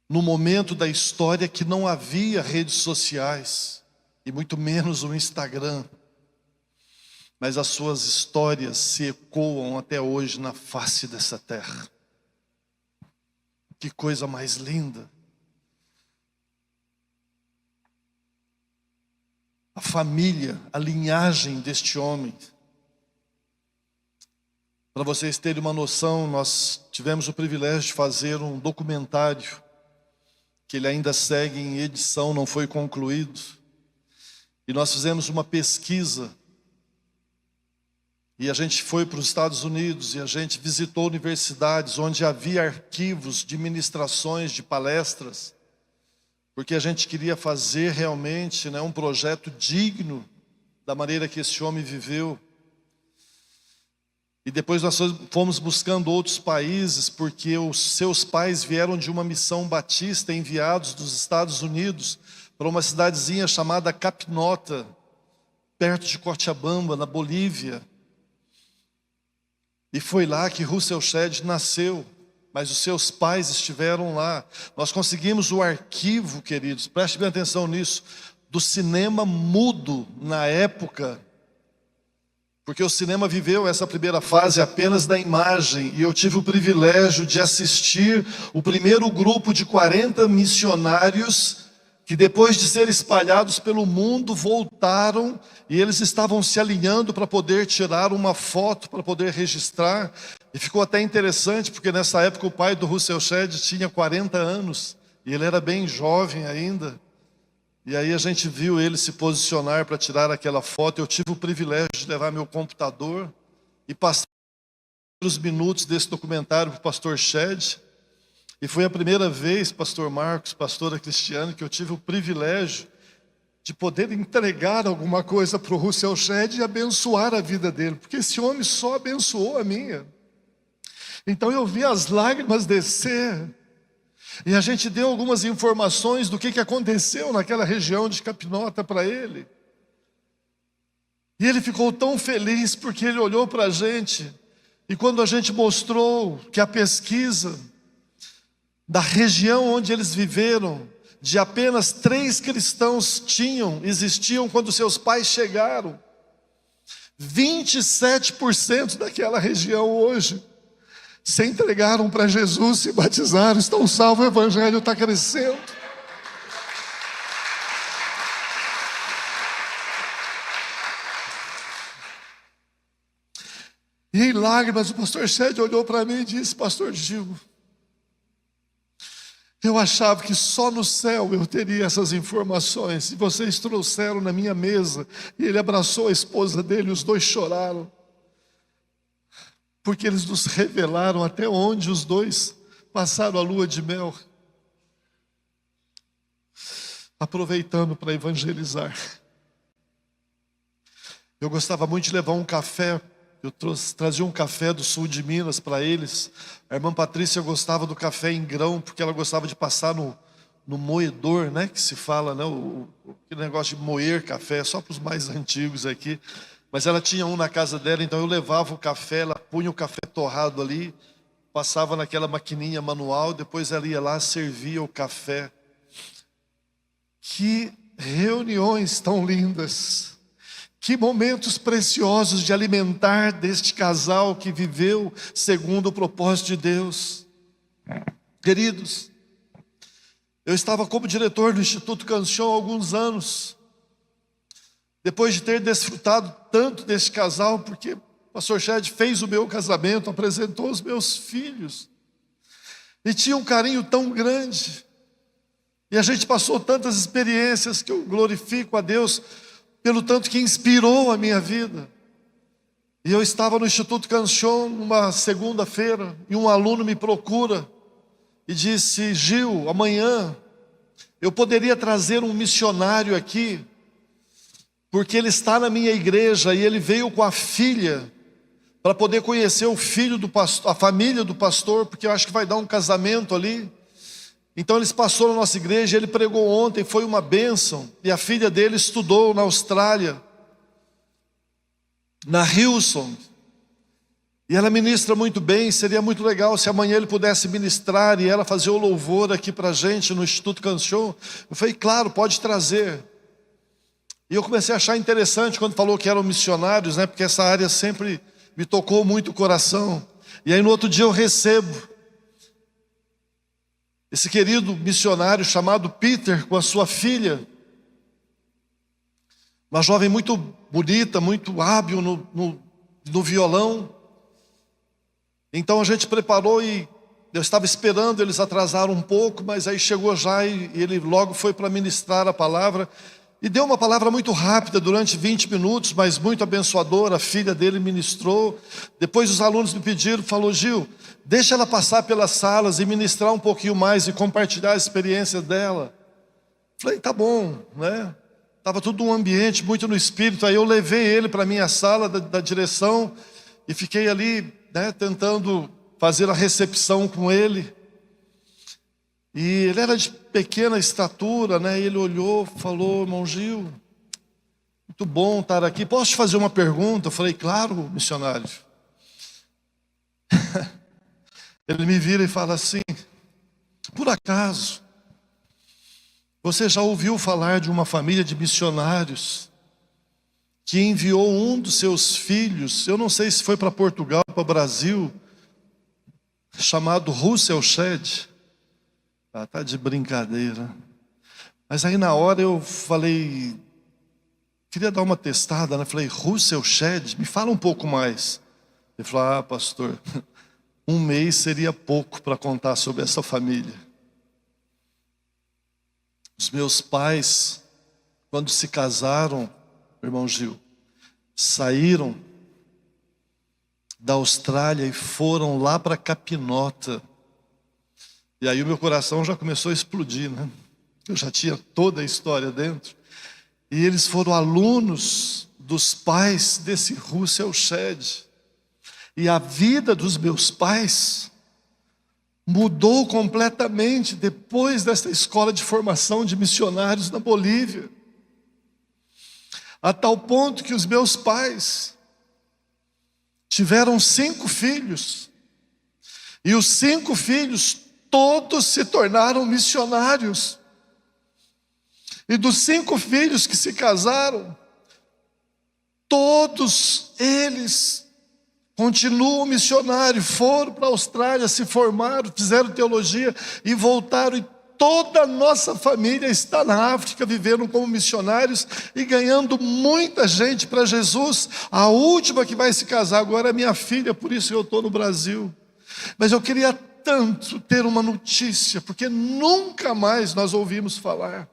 No momento da história que não havia redes sociais, e muito menos o Instagram, mas as suas histórias se ecoam até hoje na face dessa terra. Que coisa mais linda. A família, a linhagem deste homem. Para vocês terem uma noção, nós tivemos o privilégio de fazer um documentário, que ele ainda segue em edição, não foi concluído. E nós fizemos uma pesquisa. E a gente foi para os Estados Unidos e a gente visitou universidades onde havia arquivos de ministrações, de palestras, porque a gente queria fazer realmente, né, um projeto digno da maneira que esse homem viveu. E depois nós fomos buscando outros países, porque os seus pais vieram de uma missão batista enviados dos Estados Unidos para uma cidadezinha chamada Capnota, perto de Cochabamba, na Bolívia. E foi lá que Russell Shedd nasceu, mas os seus pais estiveram lá. Nós conseguimos o arquivo, queridos, prestem bem atenção nisso, do cinema mudo na época, porque o cinema viveu essa primeira fase apenas da imagem, e eu tive o privilégio de assistir o primeiro grupo de 40 missionários que depois de ser espalhados pelo mundo, voltaram e eles estavam se alinhando para poder tirar uma foto, para poder registrar. E ficou até interessante, porque nessa época o pai do Russell Shedd tinha 40 anos, e ele era bem jovem ainda. E aí a gente viu ele se posicionar para tirar aquela foto. Eu tive o privilégio de levar meu computador e passar os minutos desse documentário para o pastor Shedd. E foi a primeira vez, pastor Marcos, pastora Cristiane, que eu tive o privilégio de poder entregar alguma coisa para o Russell Shedd e abençoar a vida dele, porque esse homem só abençoou a minha. Então eu vi as lágrimas descer, e a gente deu algumas informações do que aconteceu naquela região de Capnota para ele. E ele ficou tão feliz, porque ele olhou para a gente, e quando a gente mostrou que a pesquisa da região onde eles viveram, de apenas 3 cristãos existiam quando seus pais chegaram. 27% daquela região hoje se entregaram para Jesus, se batizaram, estão salvos, o evangelho está crescendo. E em lágrimas o pastor Shed olhou para mim e disse: pastor Gil, eu achava que só no céu eu teria essas informações, e vocês trouxeram na minha mesa. E ele abraçou a esposa dele, os dois choraram, porque eles nos revelaram até onde os dois passaram a lua de mel, aproveitando para evangelizar. Eu gostava muito de levar um café. Eu trazia um café do sul de Minas para eles. A irmã Patrícia gostava do café em grão, porque ela gostava de passar no moedor, né? Que se fala, né? Aquele negócio de moer café, só para os mais antigos aqui. Mas ela tinha um na casa dela, então eu levava o café, ela punha o café torrado ali, passava naquela maquininha manual, depois ela ia lá, servia o café. Que reuniões tão lindas! Que momentos preciosos de alimentar deste casal que viveu segundo o propósito de Deus. Queridos, eu estava como diretor do Instituto Canção há alguns anos, depois de ter desfrutado tanto deste casal, porque o pastor Shed fez o meu casamento, apresentou os meus filhos, e tinha um carinho tão grande, e a gente passou tantas experiências que eu glorifico a Deus pelo tanto que inspirou a minha vida. E eu estava no Instituto Canção numa segunda-feira, e um aluno me procura e disse: Gil, amanhã eu poderia trazer um missionário aqui, porque ele está na minha igreja e ele veio com a filha, para poder conhecer o filho do pastor, a família do pastor, porque eu acho que vai dar um casamento ali. Então eles passaram na nossa igreja, ele pregou ontem, foi uma bênção. E a filha dele estudou na Austrália, na Hillsong. E ela ministra muito bem, seria muito legal se amanhã ele pudesse ministrar e ela fazer o louvor aqui para a gente no Instituto Canção. Eu falei, claro, pode trazer. E eu comecei a achar interessante quando falou que eram missionários, né? Porque essa área sempre me tocou muito o coração. E aí no outro dia eu recebo esse querido missionário chamado Peter, com a sua filha, uma jovem muito bonita, muito hábil no violão. Então a gente preparou e eu estava esperando, eles atrasaram um pouco, mas aí chegou já e ele logo foi para ministrar a palavra. E deu uma palavra muito rápida, durante 20 minutos, mas muito abençoadora. A filha dele ministrou. Depois os alunos me pediram, falou: Gil, deixa ela passar pelas salas e ministrar um pouquinho mais e compartilhar a experiência dela. Falei, tá bom, né? Estava tudo um ambiente muito no espírito. Aí eu levei ele para a minha sala da direção e fiquei ali, né, tentando fazer a recepção com ele. E ele era de pequena estatura, né? E ele olhou, falou: irmão Gil, muito bom estar aqui. Posso te fazer uma pergunta? Eu falei, claro, missionário. Ele me vira e fala assim: por acaso, você já ouviu falar de uma família de missionários que enviou um dos seus filhos, eu não sei se foi para Portugal, para o Brasil, chamado Russell Shedd? Ah, tá de brincadeira. Mas aí na hora eu falei, queria dar uma testada, né? Falei, Russell Shedd, me fala um pouco mais. Ele falou, ah, pastor, um mês seria pouco para contar sobre essa família. Os meus pais, quando se casaram, irmão Gil, saíram da Austrália e foram lá para Capinota. E aí o meu coração já começou a explodir, né? Eu já tinha toda a história dentro. E eles foram alunos dos pais desse Russell Shedd. E a vida dos meus pais mudou completamente depois dessa escola de formação de missionários na Bolívia. A tal ponto que os meus pais tiveram 5 filhos. E os 5 filhos todos se tornaram missionários. E dos 5 filhos que se casaram, todos eles continuam missionários, foram para a Austrália, se formaram, fizeram teologia e voltaram. E toda a nossa família está na África, vivendo como missionários e ganhando muita gente para Jesus. A última que vai se casar agora é minha filha, por isso eu estou no Brasil. Mas eu queria tanto ter uma notícia, porque nunca mais nós ouvimos falar.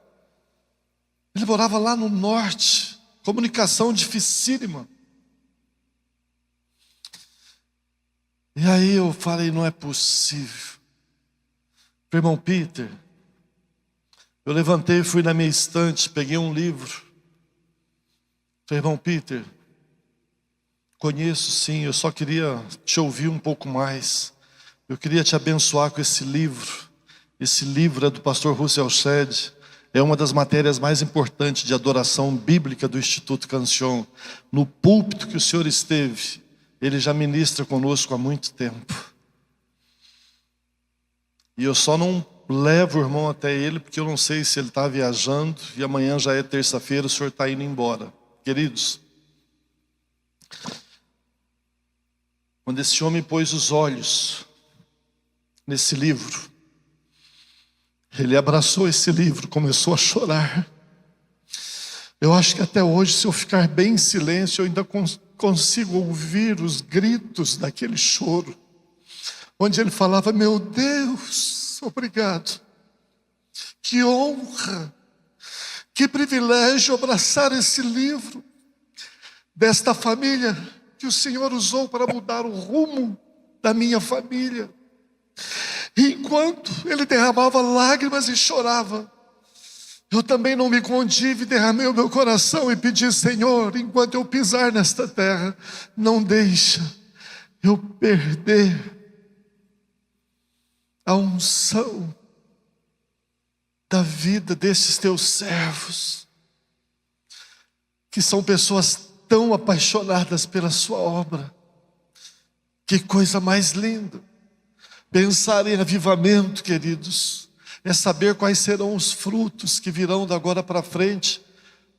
Ele morava lá no norte, comunicação dificílima. E aí eu falei, não é possível. Irmão Peter, eu levantei e fui na minha estante, peguei um livro. Falei, irmão Peter, conheço sim, eu só queria te ouvir um pouco mais. Eu queria te abençoar com esse livro. Esse livro é do pastor Russell Shedd. É uma das matérias mais importantes de adoração bíblica do Instituto Cancion. No púlpito que o senhor esteve, ele já ministra conosco há muito tempo. E eu só não levo o irmão até ele, porque eu não sei se ele está viajando, e amanhã já é terça-feira, o senhor está indo embora. Queridos, quando esse homem pôs os olhos nesse livro, ele abraçou esse livro, começou a chorar. Eu acho que até hoje, se eu ficar bem em silêncio, eu ainda consigo ouvir os gritos daquele choro, onde ele falava, meu Deus, obrigado, que honra, que privilégio abraçar esse livro, desta família, que o Senhor usou para mudar o rumo da minha família. E enquanto ele derramava lágrimas e chorava, eu também não me contive, derramei o meu coração e pedi, Senhor, enquanto eu pisar nesta terra, não deixa eu perder a unção da vida desses teus servos, que são pessoas tão apaixonadas pela sua obra. Que coisa mais linda. Pensar em avivamento, queridos, é saber quais serão os frutos que virão da agora para frente,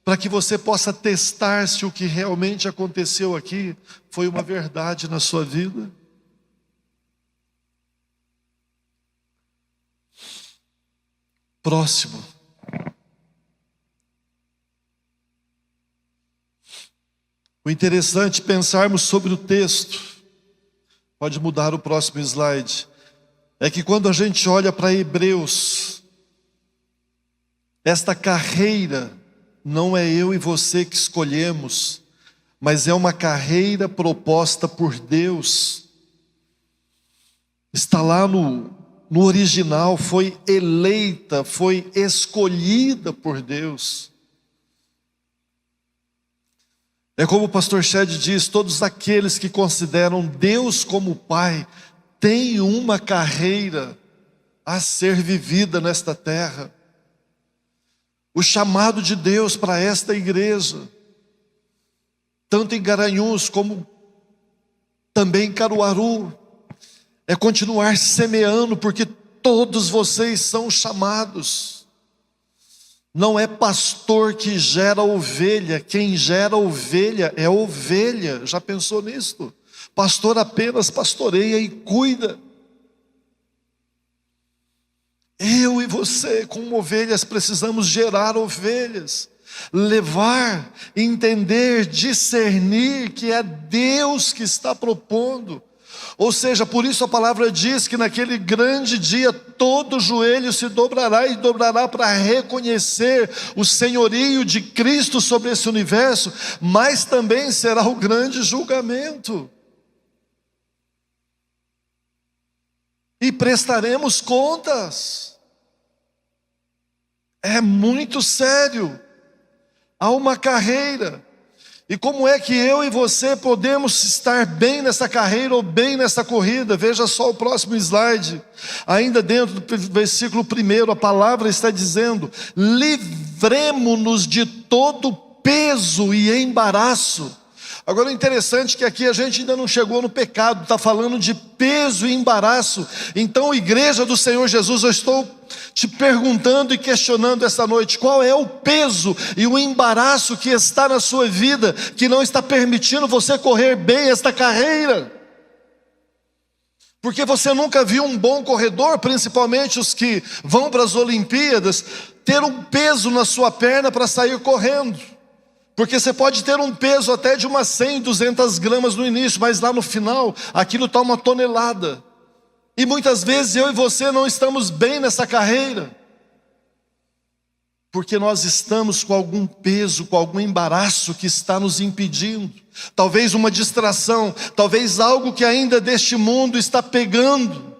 para que você possa testar se o que realmente aconteceu aqui foi uma verdade na sua vida. Próximo. O interessante é pensarmos sobre o texto. Pode mudar o próximo slide. É que quando a gente olha para Hebreus, esta carreira não é eu e você que escolhemos, mas é uma carreira proposta por Deus. Está lá no original, foi eleita, foi escolhida por Deus. É como o pastor Shedd diz, todos aqueles que consideram Deus como Pai, têm uma carreira a ser vivida nesta terra. O chamado de Deus para esta igreja, tanto em Garanhuns como também em Caruaru, é continuar semeando, porque todos vocês são chamados. Não é pastor que gera ovelha, quem gera ovelha é ovelha. Já pensou nisso? Pastor apenas pastoreia e cuida. Eu e você, como ovelhas, precisamos gerar ovelhas, levar, entender, discernir que é Deus que está propondo. Ou seja, por isso a palavra diz que naquele grande dia todo joelho se dobrará e dobrará para reconhecer o senhorio de Cristo sobre esse universo, mas também será o grande julgamento. E prestaremos contas. É muito sério. Há uma carreira. E como é que eu e você podemos estar bem nessa carreira ou bem nessa corrida? Veja só o próximo slide. Ainda dentro do versículo 1, a palavra está dizendo: livremo-nos de todo peso e embaraço. Agora o interessante é que aqui a gente ainda não chegou no pecado, está falando de peso e embaraço. Então, igreja do Senhor Jesus, eu estou te perguntando e questionando esta noite, qual é o peso e o embaraço que está na sua vida, que não está permitindo você correr bem esta carreira? Porque você nunca viu um bom corredor, principalmente os que vão para as Olimpíadas, ter um peso na sua perna para sair correndo. Porque você pode ter um peso até de umas 100, 200 gramas no início, mas lá no final, aquilo está uma tonelada. E muitas vezes eu e você não estamos bem nessa carreira, porque nós estamos com algum peso, com algum embaraço que está nos impedindo. Talvez uma distração, talvez algo que ainda deste mundo está pegando.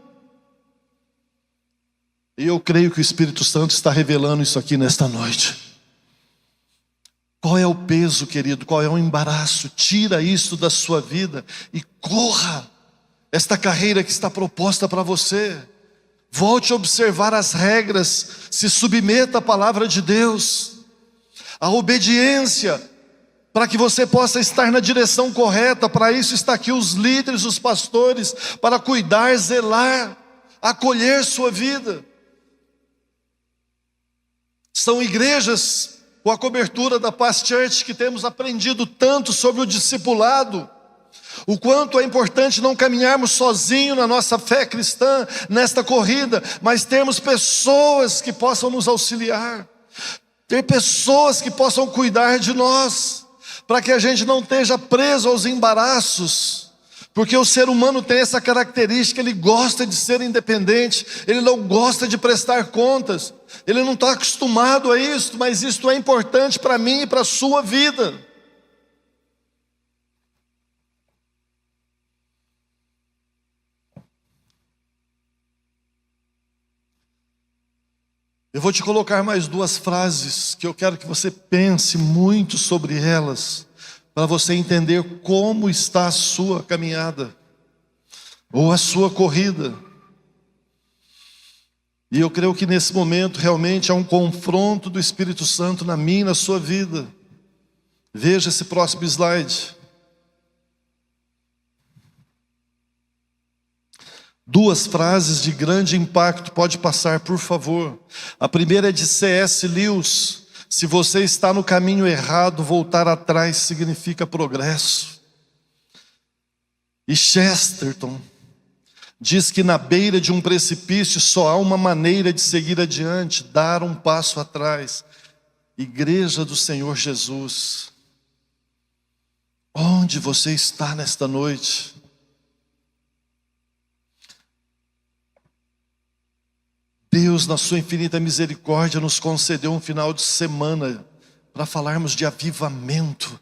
E eu creio que o Espírito Santo está revelando isso aqui nesta noite. Qual é o peso, querido? Qual é o embaraço? Tira isso da sua vida e corra esta carreira que está proposta para você. Volte a observar as regras, se submeta à palavra de Deus, a obediência, para que você possa estar na direção correta. Para isso está aqui os líderes, os pastores, para cuidar, zelar, acolher sua vida. São igrejas com a cobertura da Paz Church que temos aprendido tanto sobre o discipulado, o quanto é importante não caminharmos sozinhos na nossa fé cristã, nesta corrida, mas termos pessoas que possam nos auxiliar, ter pessoas que possam cuidar de nós, para que a gente não esteja preso aos embaraços, porque o ser humano tem essa característica, ele gosta de ser independente, ele não gosta de prestar contas, ele não está acostumado a isso, mas isto é importante para mim e para a sua vida. Eu vou te colocar mais duas frases que eu quero que você pense muito sobre elas, para você entender como está a sua caminhada, ou a sua corrida. E eu creio que nesse momento realmente há um confronto do Espírito Santo na minha e na sua vida. Veja esse próximo slide. Duas frases de grande impacto, pode passar, por favor. A primeira é de C.S. Lewis: se você está no caminho errado, voltar atrás significa progresso. E Chesterton diz que na beira de um precipício só há uma maneira de seguir adiante: dar um passo atrás. Igreja do Senhor Jesus, onde você está nesta noite? Deus, na sua infinita misericórdia, nos concedeu um final de semana para falarmos de avivamento,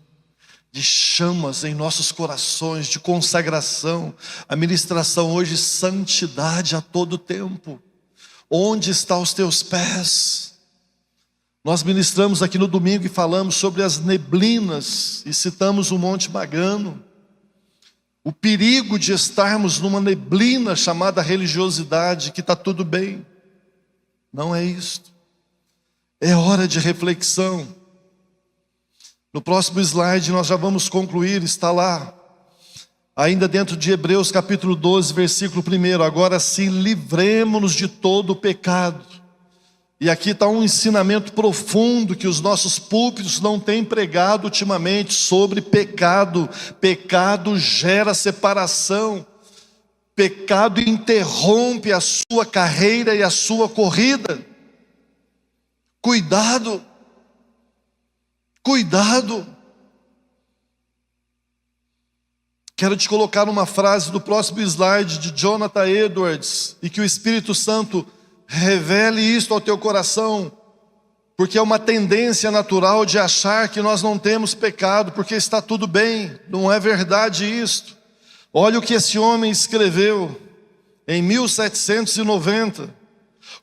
de chamas em nossos corações, de consagração. A ministração hoje, santidade a todo tempo. Onde estão os teus pés? Nós ministramos aqui no domingo e falamos sobre as neblinas e citamos o Monte Magano. O perigo de estarmos numa neblina chamada religiosidade, que está tudo bem. Não é isto. É hora de reflexão. No próximo slide nós já vamos concluir, está lá, ainda dentro de Hebreus capítulo 12, versículo 1. Agora sim, livremo-nos de todo o pecado. E aqui está um ensinamento profundo que os nossos púlpitos não têm pregado ultimamente sobre pecado. Pecado gera separação. Pecado interrompe a sua carreira e a sua corrida. Cuidado, cuidado. Quero te colocar uma frase do próximo slide de Jonathan Edwards, e que o Espírito Santo revele isto ao teu coração, porque é uma tendência natural de achar que nós não temos pecado, porque está tudo bem. Não é verdade isto. Olha o que esse homem escreveu em 1790.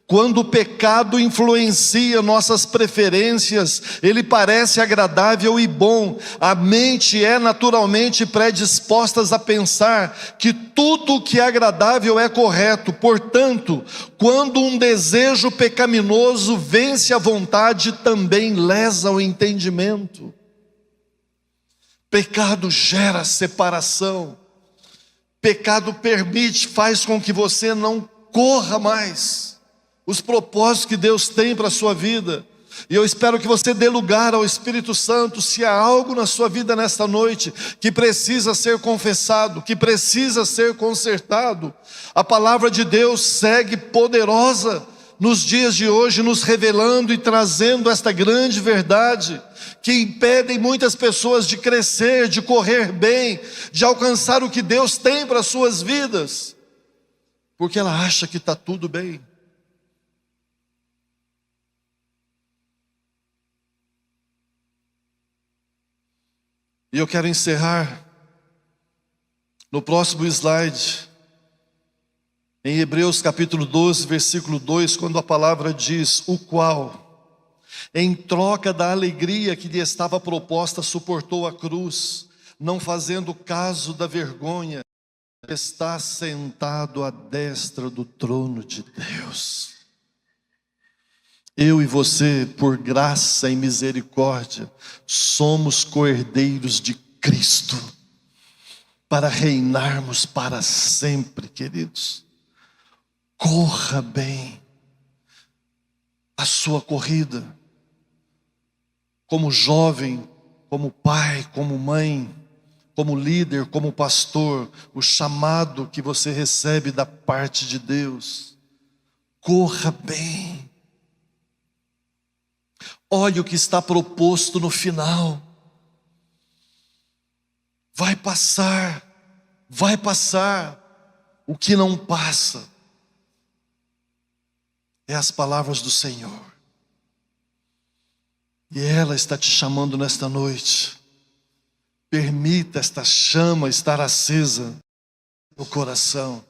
Quando o pecado influencia nossas preferências, ele parece agradável e bom. A mente é naturalmente predisposta a pensar que tudo o que é agradável é correto. Portanto, quando um desejo pecaminoso vence a vontade, também lesa o entendimento. Pecado gera separação. Pecado permite, faz com que você não corra mais os propósitos que Deus tem para a sua vida. E eu espero que você dê lugar ao Espírito Santo. Se há algo na sua vida nesta noite que precisa ser confessado, que precisa ser consertado, a palavra de Deus segue poderosa nos dias de hoje, nos revelando e trazendo esta grande verdade, que impedem muitas pessoas de crescer, de correr bem, de alcançar o que Deus tem para as suas vidas, porque ela acha que está tudo bem. E eu quero encerrar no próximo slide, em Hebreus capítulo 12, versículo 2, quando a palavra diz: o qual, em troca da alegria que lhe estava proposta, suportou a cruz, não fazendo caso da vergonha, está sentado à destra do trono de Deus. Eu e você, por graça e misericórdia, somos co-herdeiros de Cristo, para reinarmos para sempre, queridos. Corra bem a sua corrida, como jovem, como pai, como mãe, como líder, como pastor, o chamado que você recebe da parte de Deus. Corra bem. Olha o que está proposto no final. Vai passar. O que não passa é as palavras do Senhor. E ela está te chamando nesta noite. Permita esta chama estar acesa no coração.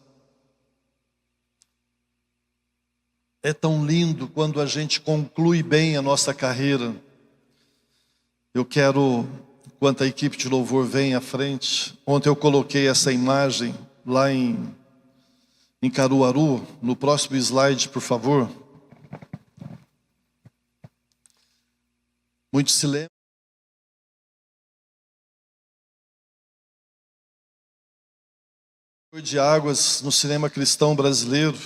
É tão lindo quando a gente conclui bem a nossa carreira. Eu quero, enquanto a equipe de louvor vem à frente, ontem eu coloquei essa imagem lá em Caruaru. No próximo slide, por favor. Muitos se lembram de águas no cinema cristão brasileiro.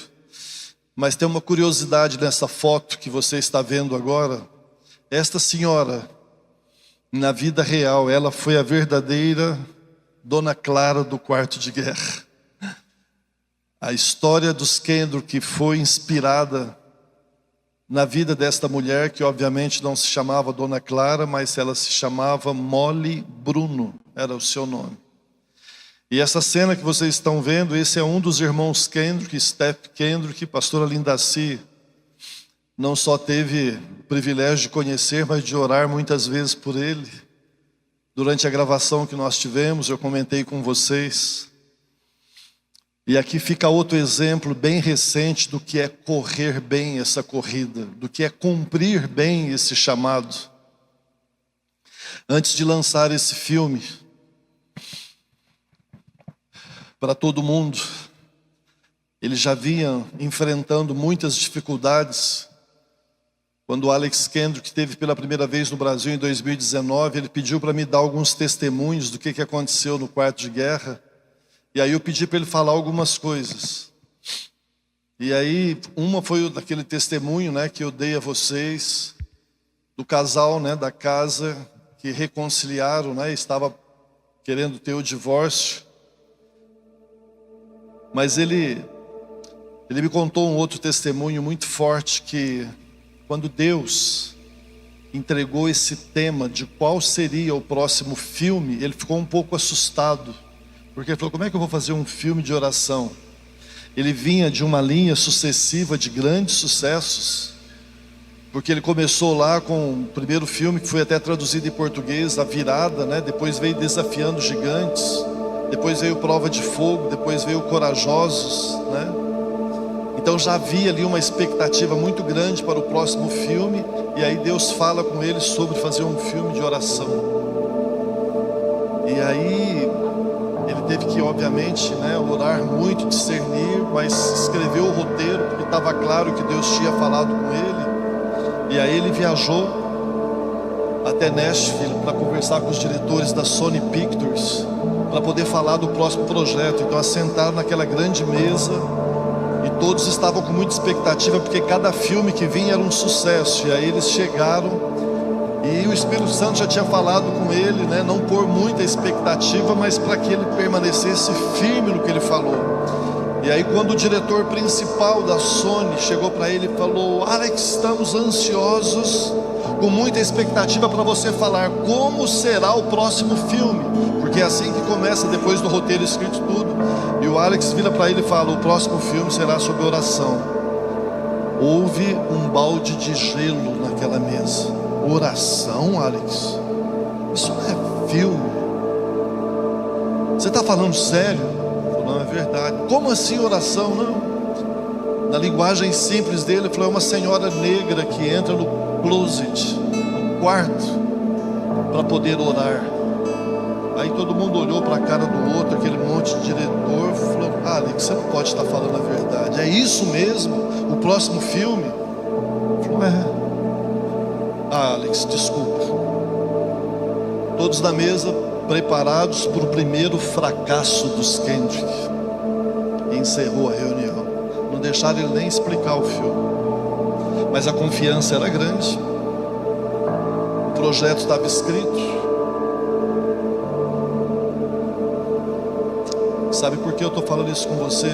Mas tem uma curiosidade nessa foto que você está vendo agora. Esta senhora, na vida real, ela foi a verdadeira Dona Clara do quarto de guerra. A história dos Kendrick foi inspirada na vida desta mulher, que obviamente não se chamava Dona Clara, mas ela se chamava Molly Bruno, era o seu nome. E essa cena que vocês estão vendo, esse é um dos irmãos Kendrick, Steph Kendrick, pastora Lindaci. Não só teve o privilégio de conhecer, mas de orar muitas vezes por ele. Durante a gravação que nós tivemos, eu comentei com vocês. E aqui fica outro exemplo bem recente do que é correr bem essa corrida, do que é cumprir bem esse chamado. Antes de lançar esse filme para todo mundo, ele já vinha enfrentando muitas dificuldades. Quando o Alex Kendrick esteve pela primeira vez no Brasil em 2019, ele pediu para me dar alguns testemunhos do que aconteceu no quarto de guerra. E aí eu pedi para ele falar algumas coisas. E aí uma foi daquele testemunho, né, que eu dei a vocês, do casal, né, da casa, que reconciliaram, né, estava querendo ter o divórcio. Mas ele me contou um outro testemunho muito forte, que quando Deus entregou esse tema de qual seria o próximo filme, ele ficou um pouco assustado, porque ele falou: como é que eu vou fazer um filme de oração? Ele vinha de uma linha sucessiva de grandes sucessos, porque ele começou lá com o primeiro filme, que foi até traduzido em português, A Virada, né? Depois veio Desafiando Gigantes, depois veio Prova de Fogo, depois veio Corajosos, né? Então já havia ali uma expectativa muito grande para o próximo filme. E aí Deus fala com ele sobre fazer um filme de oração. E aí ele teve que, obviamente, né, orar muito, discernir, mas escreveu o roteiro, porque estava claro que Deus tinha falado com ele. E aí ele viajou até Nashville para conversar com os diretores da Sony Pictures, para poder falar do próximo projeto. Então assentaram naquela grande mesa, e todos estavam com muita expectativa, porque cada filme que vinha era um sucesso. E aí eles chegaram, e o Espírito Santo já tinha falado com ele, né, não pôr muita expectativa, mas para que ele permanecesse firme no que ele falou. E aí quando o diretor principal da Sony chegou para ele e falou: Alex, estamos ansiosos, com muita expectativa para você falar como será o próximo filme, porque é assim que começa, depois do roteiro escrito tudo. E o Alex vira para ele e fala: o próximo filme será sobre oração. Houve um balde de gelo naquela mesa. Oração, Alex? Isso não é filme. Você está falando sério? Não, é verdade. Como assim oração? Não. Na linguagem simples dele, ele falou: é uma senhora negra que entra no closet, no quarto, para poder orar. Aí todo mundo olhou para a cara do outro, aquele monte de diretor, falou: Alex, você não pode estar falando a verdade. É isso mesmo? O próximo filme? Ele falou: é. Alex, desculpa. Todos na mesa, preparados para o primeiro fracasso dos Kendrick. E encerrou a reunião. Não deixaram ele nem explicar o filme. Mas a confiança era grande. O projeto estava escrito. Sabe por que eu estou falando isso com você?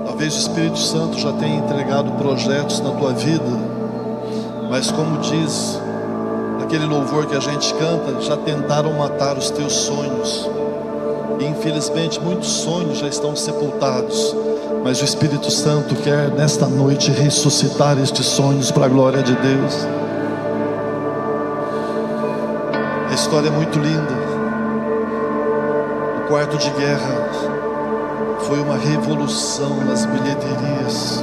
Talvez o Espírito Santo já tenha entregado projetos na tua vida, mas como diz aquele louvor que a gente canta, já tentaram matar os teus sonhos. E infelizmente muitos sonhos já estão sepultados, mas o Espírito Santo quer nesta noite ressuscitar estes sonhos para a glória de Deus. A história é muito linda. O quarto de guerra foi uma revolução nas bilheterias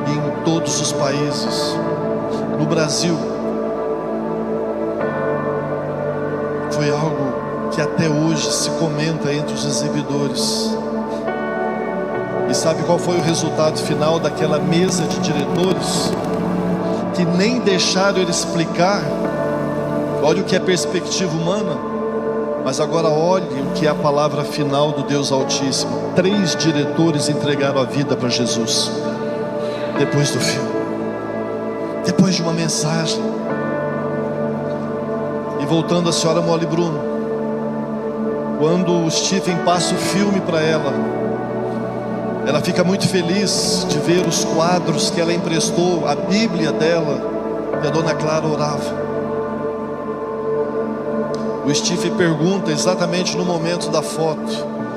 e em todos os países. No Brasil, foi algo que até hoje se comenta entre os exibidores. E sabe qual foi o resultado final daquela mesa de diretores? Que nem deixaram ele explicar. Olha o que é perspectiva humana. Mas agora olhe o que é a palavra final do Deus Altíssimo. 3 diretores entregaram a vida para Jesus depois do filme, depois de uma mensagem. E voltando à senhora Molly Bruno, quando o Stephen passa o filme para ela, ela fica muito feliz de ver os quadros que ela emprestou, a Bíblia dela, e a dona Clara orava. O Stephen pergunta exatamente no momento da foto: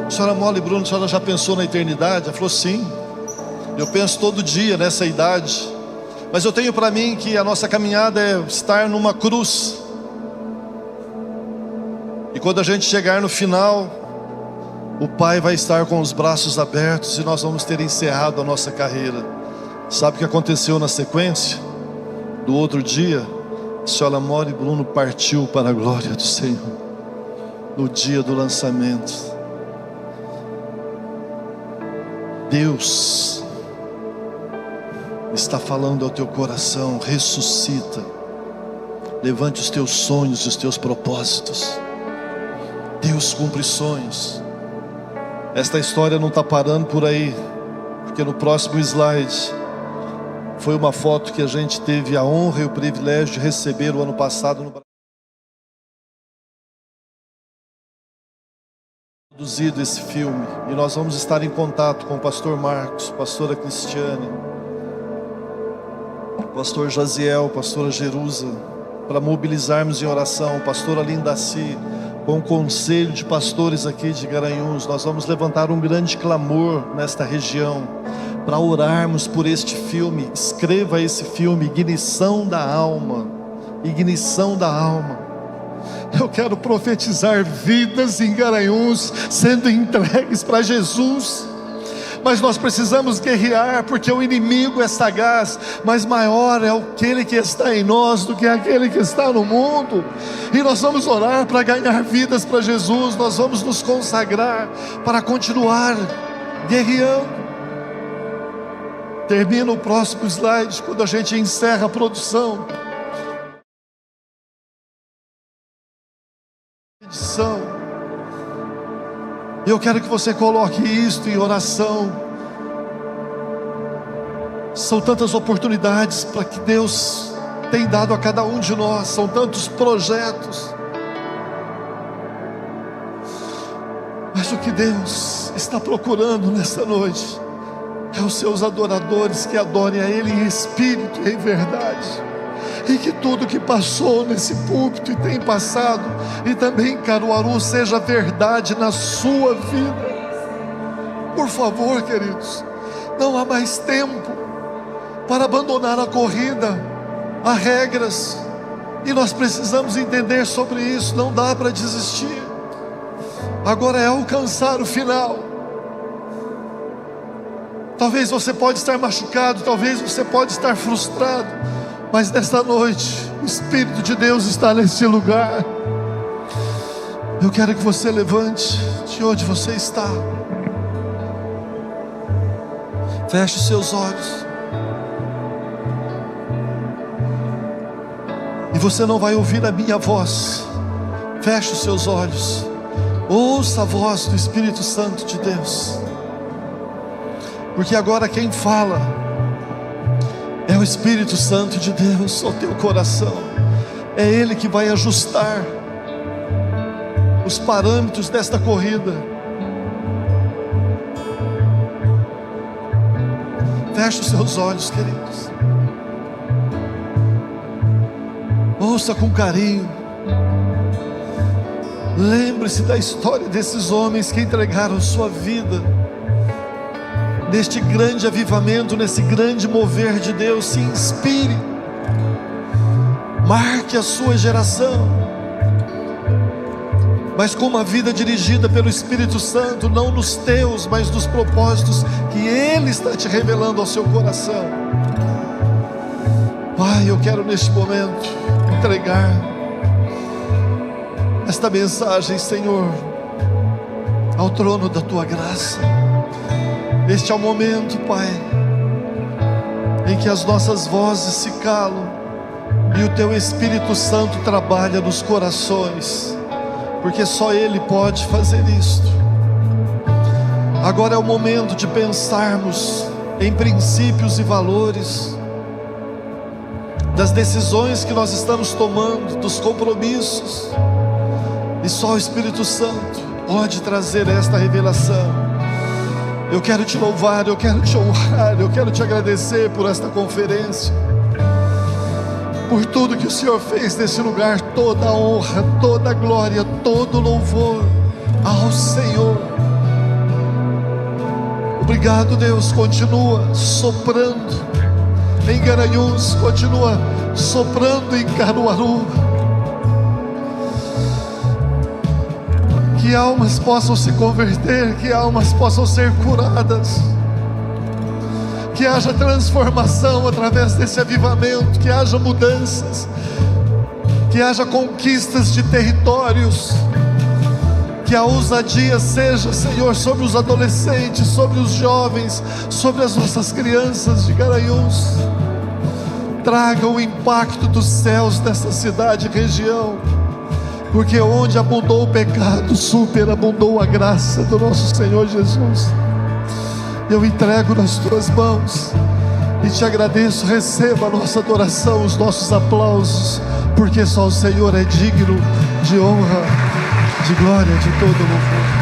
senhora Molly Bruno, a senhora já pensou na eternidade? Ela falou: sim, eu penso todo dia nessa idade, mas eu tenho para mim que a nossa caminhada é estar numa cruz, e quando a gente chegar no final, o Pai vai estar com os braços abertos e nós vamos ter encerrado a nossa carreira. Sabe o que aconteceu na sequência? Do outro dia, a senhora Molly Bruno partiu para a glória do Senhor, no dia do lançamento. Deus está falando ao teu coração: ressuscita, levante os teus sonhos e os teus propósitos. Deus cumpre sonhos. Esta história não está parando por aí, porque no próximo slide foi uma foto que a gente teve a honra e o privilégio de receber o ano passado no Brasil. Produzido esse filme, e nós vamos estar em contato com o pastor Marcos, pastora Cristiane, pastor Jaziel, pastora Jerusa, para mobilizarmos em oração, pastora Lindaci, com o conselho de pastores aqui de Garanhuns. Nós vamos levantar um grande clamor nesta região, para orarmos por este filme. Escreva esse filme: Ignição da Alma. Ignição da Alma. Eu quero profetizar vidas em Garanhuns sendo entregues para Jesus. Mas nós precisamos guerrear, porque o inimigo é sagaz, mas maior é aquele que está em nós do que aquele que está no mundo. E nós vamos orar para ganhar vidas para Jesus. Nós vamos nos consagrar para continuar guerreando. Termina o próximo slide, quando a gente encerra a produção. E eu quero que você coloque isto em oração. São tantas oportunidades para que Deus tem dado a cada um de nós, são tantos projetos. Mas o que Deus está procurando nesta noite é os seus adoradores que adorem a Ele em espírito e em verdade, e que tudo que passou nesse púlpito e tem passado, e também em Caruaru, seja verdade na sua vida. Por favor, queridos, não há mais tempo para abandonar a corrida. Há regras, e nós precisamos entender sobre isso. Não dá para desistir. Agora é alcançar o final. Talvez você pode estar machucado, talvez você pode estar frustrado, mas nesta noite o Espírito de Deus está nesse lugar. Eu quero que você levante de onde você está, feche os seus olhos, e você não vai ouvir a minha voz. Feche os seus olhos, ouça a voz do Espírito Santo de Deus, porque agora quem fala é o Espírito Santo de Deus ao teu coração. É Ele que vai ajustar os parâmetros desta corrida. Feche os seus olhos, queridos, ouça com carinho. Lembre-se da história desses homens que entregaram sua vida neste grande avivamento, nesse grande mover de Deus. Se inspire, marque a sua geração, mas com uma vida dirigida pelo Espírito Santo, não nos teus, mas nos propósitos que Ele está te revelando ao seu coração. Pai, eu quero neste momento entregar esta mensagem, Senhor, ao trono da Tua graça. Este é o momento, Pai, em que as nossas vozes se calam e o Teu Espírito Santo trabalha nos corações, porque só Ele pode fazer isto. Agora é o momento de pensarmos em princípios e valores, das decisões que nós estamos tomando, dos compromissos, e só o Espírito Santo pode trazer esta revelação. Eu quero te louvar, eu quero te honrar, eu quero te agradecer por esta conferência, por tudo que o Senhor fez nesse lugar. Toda a honra, toda a glória, todo o louvor ao Senhor. Obrigado, Deus. Continua soprando em Garanhuns, continua soprando em Caruaru, que almas possam se converter, que almas possam ser curadas, que haja transformação através desse avivamento, que haja mudanças, que haja conquistas de territórios, que a ousadia seja, Senhor, sobre os adolescentes, sobre os jovens, sobre as nossas crianças de Garanhuns. Traga o impacto dos céus dessa cidade e região, porque onde abundou o pecado, superabundou a graça do nosso Senhor Jesus. Eu entrego nas Tuas mãos e te agradeço. Receba a nossa adoração, os nossos aplausos, porque só o Senhor é digno de honra, de glória, de todo louvor.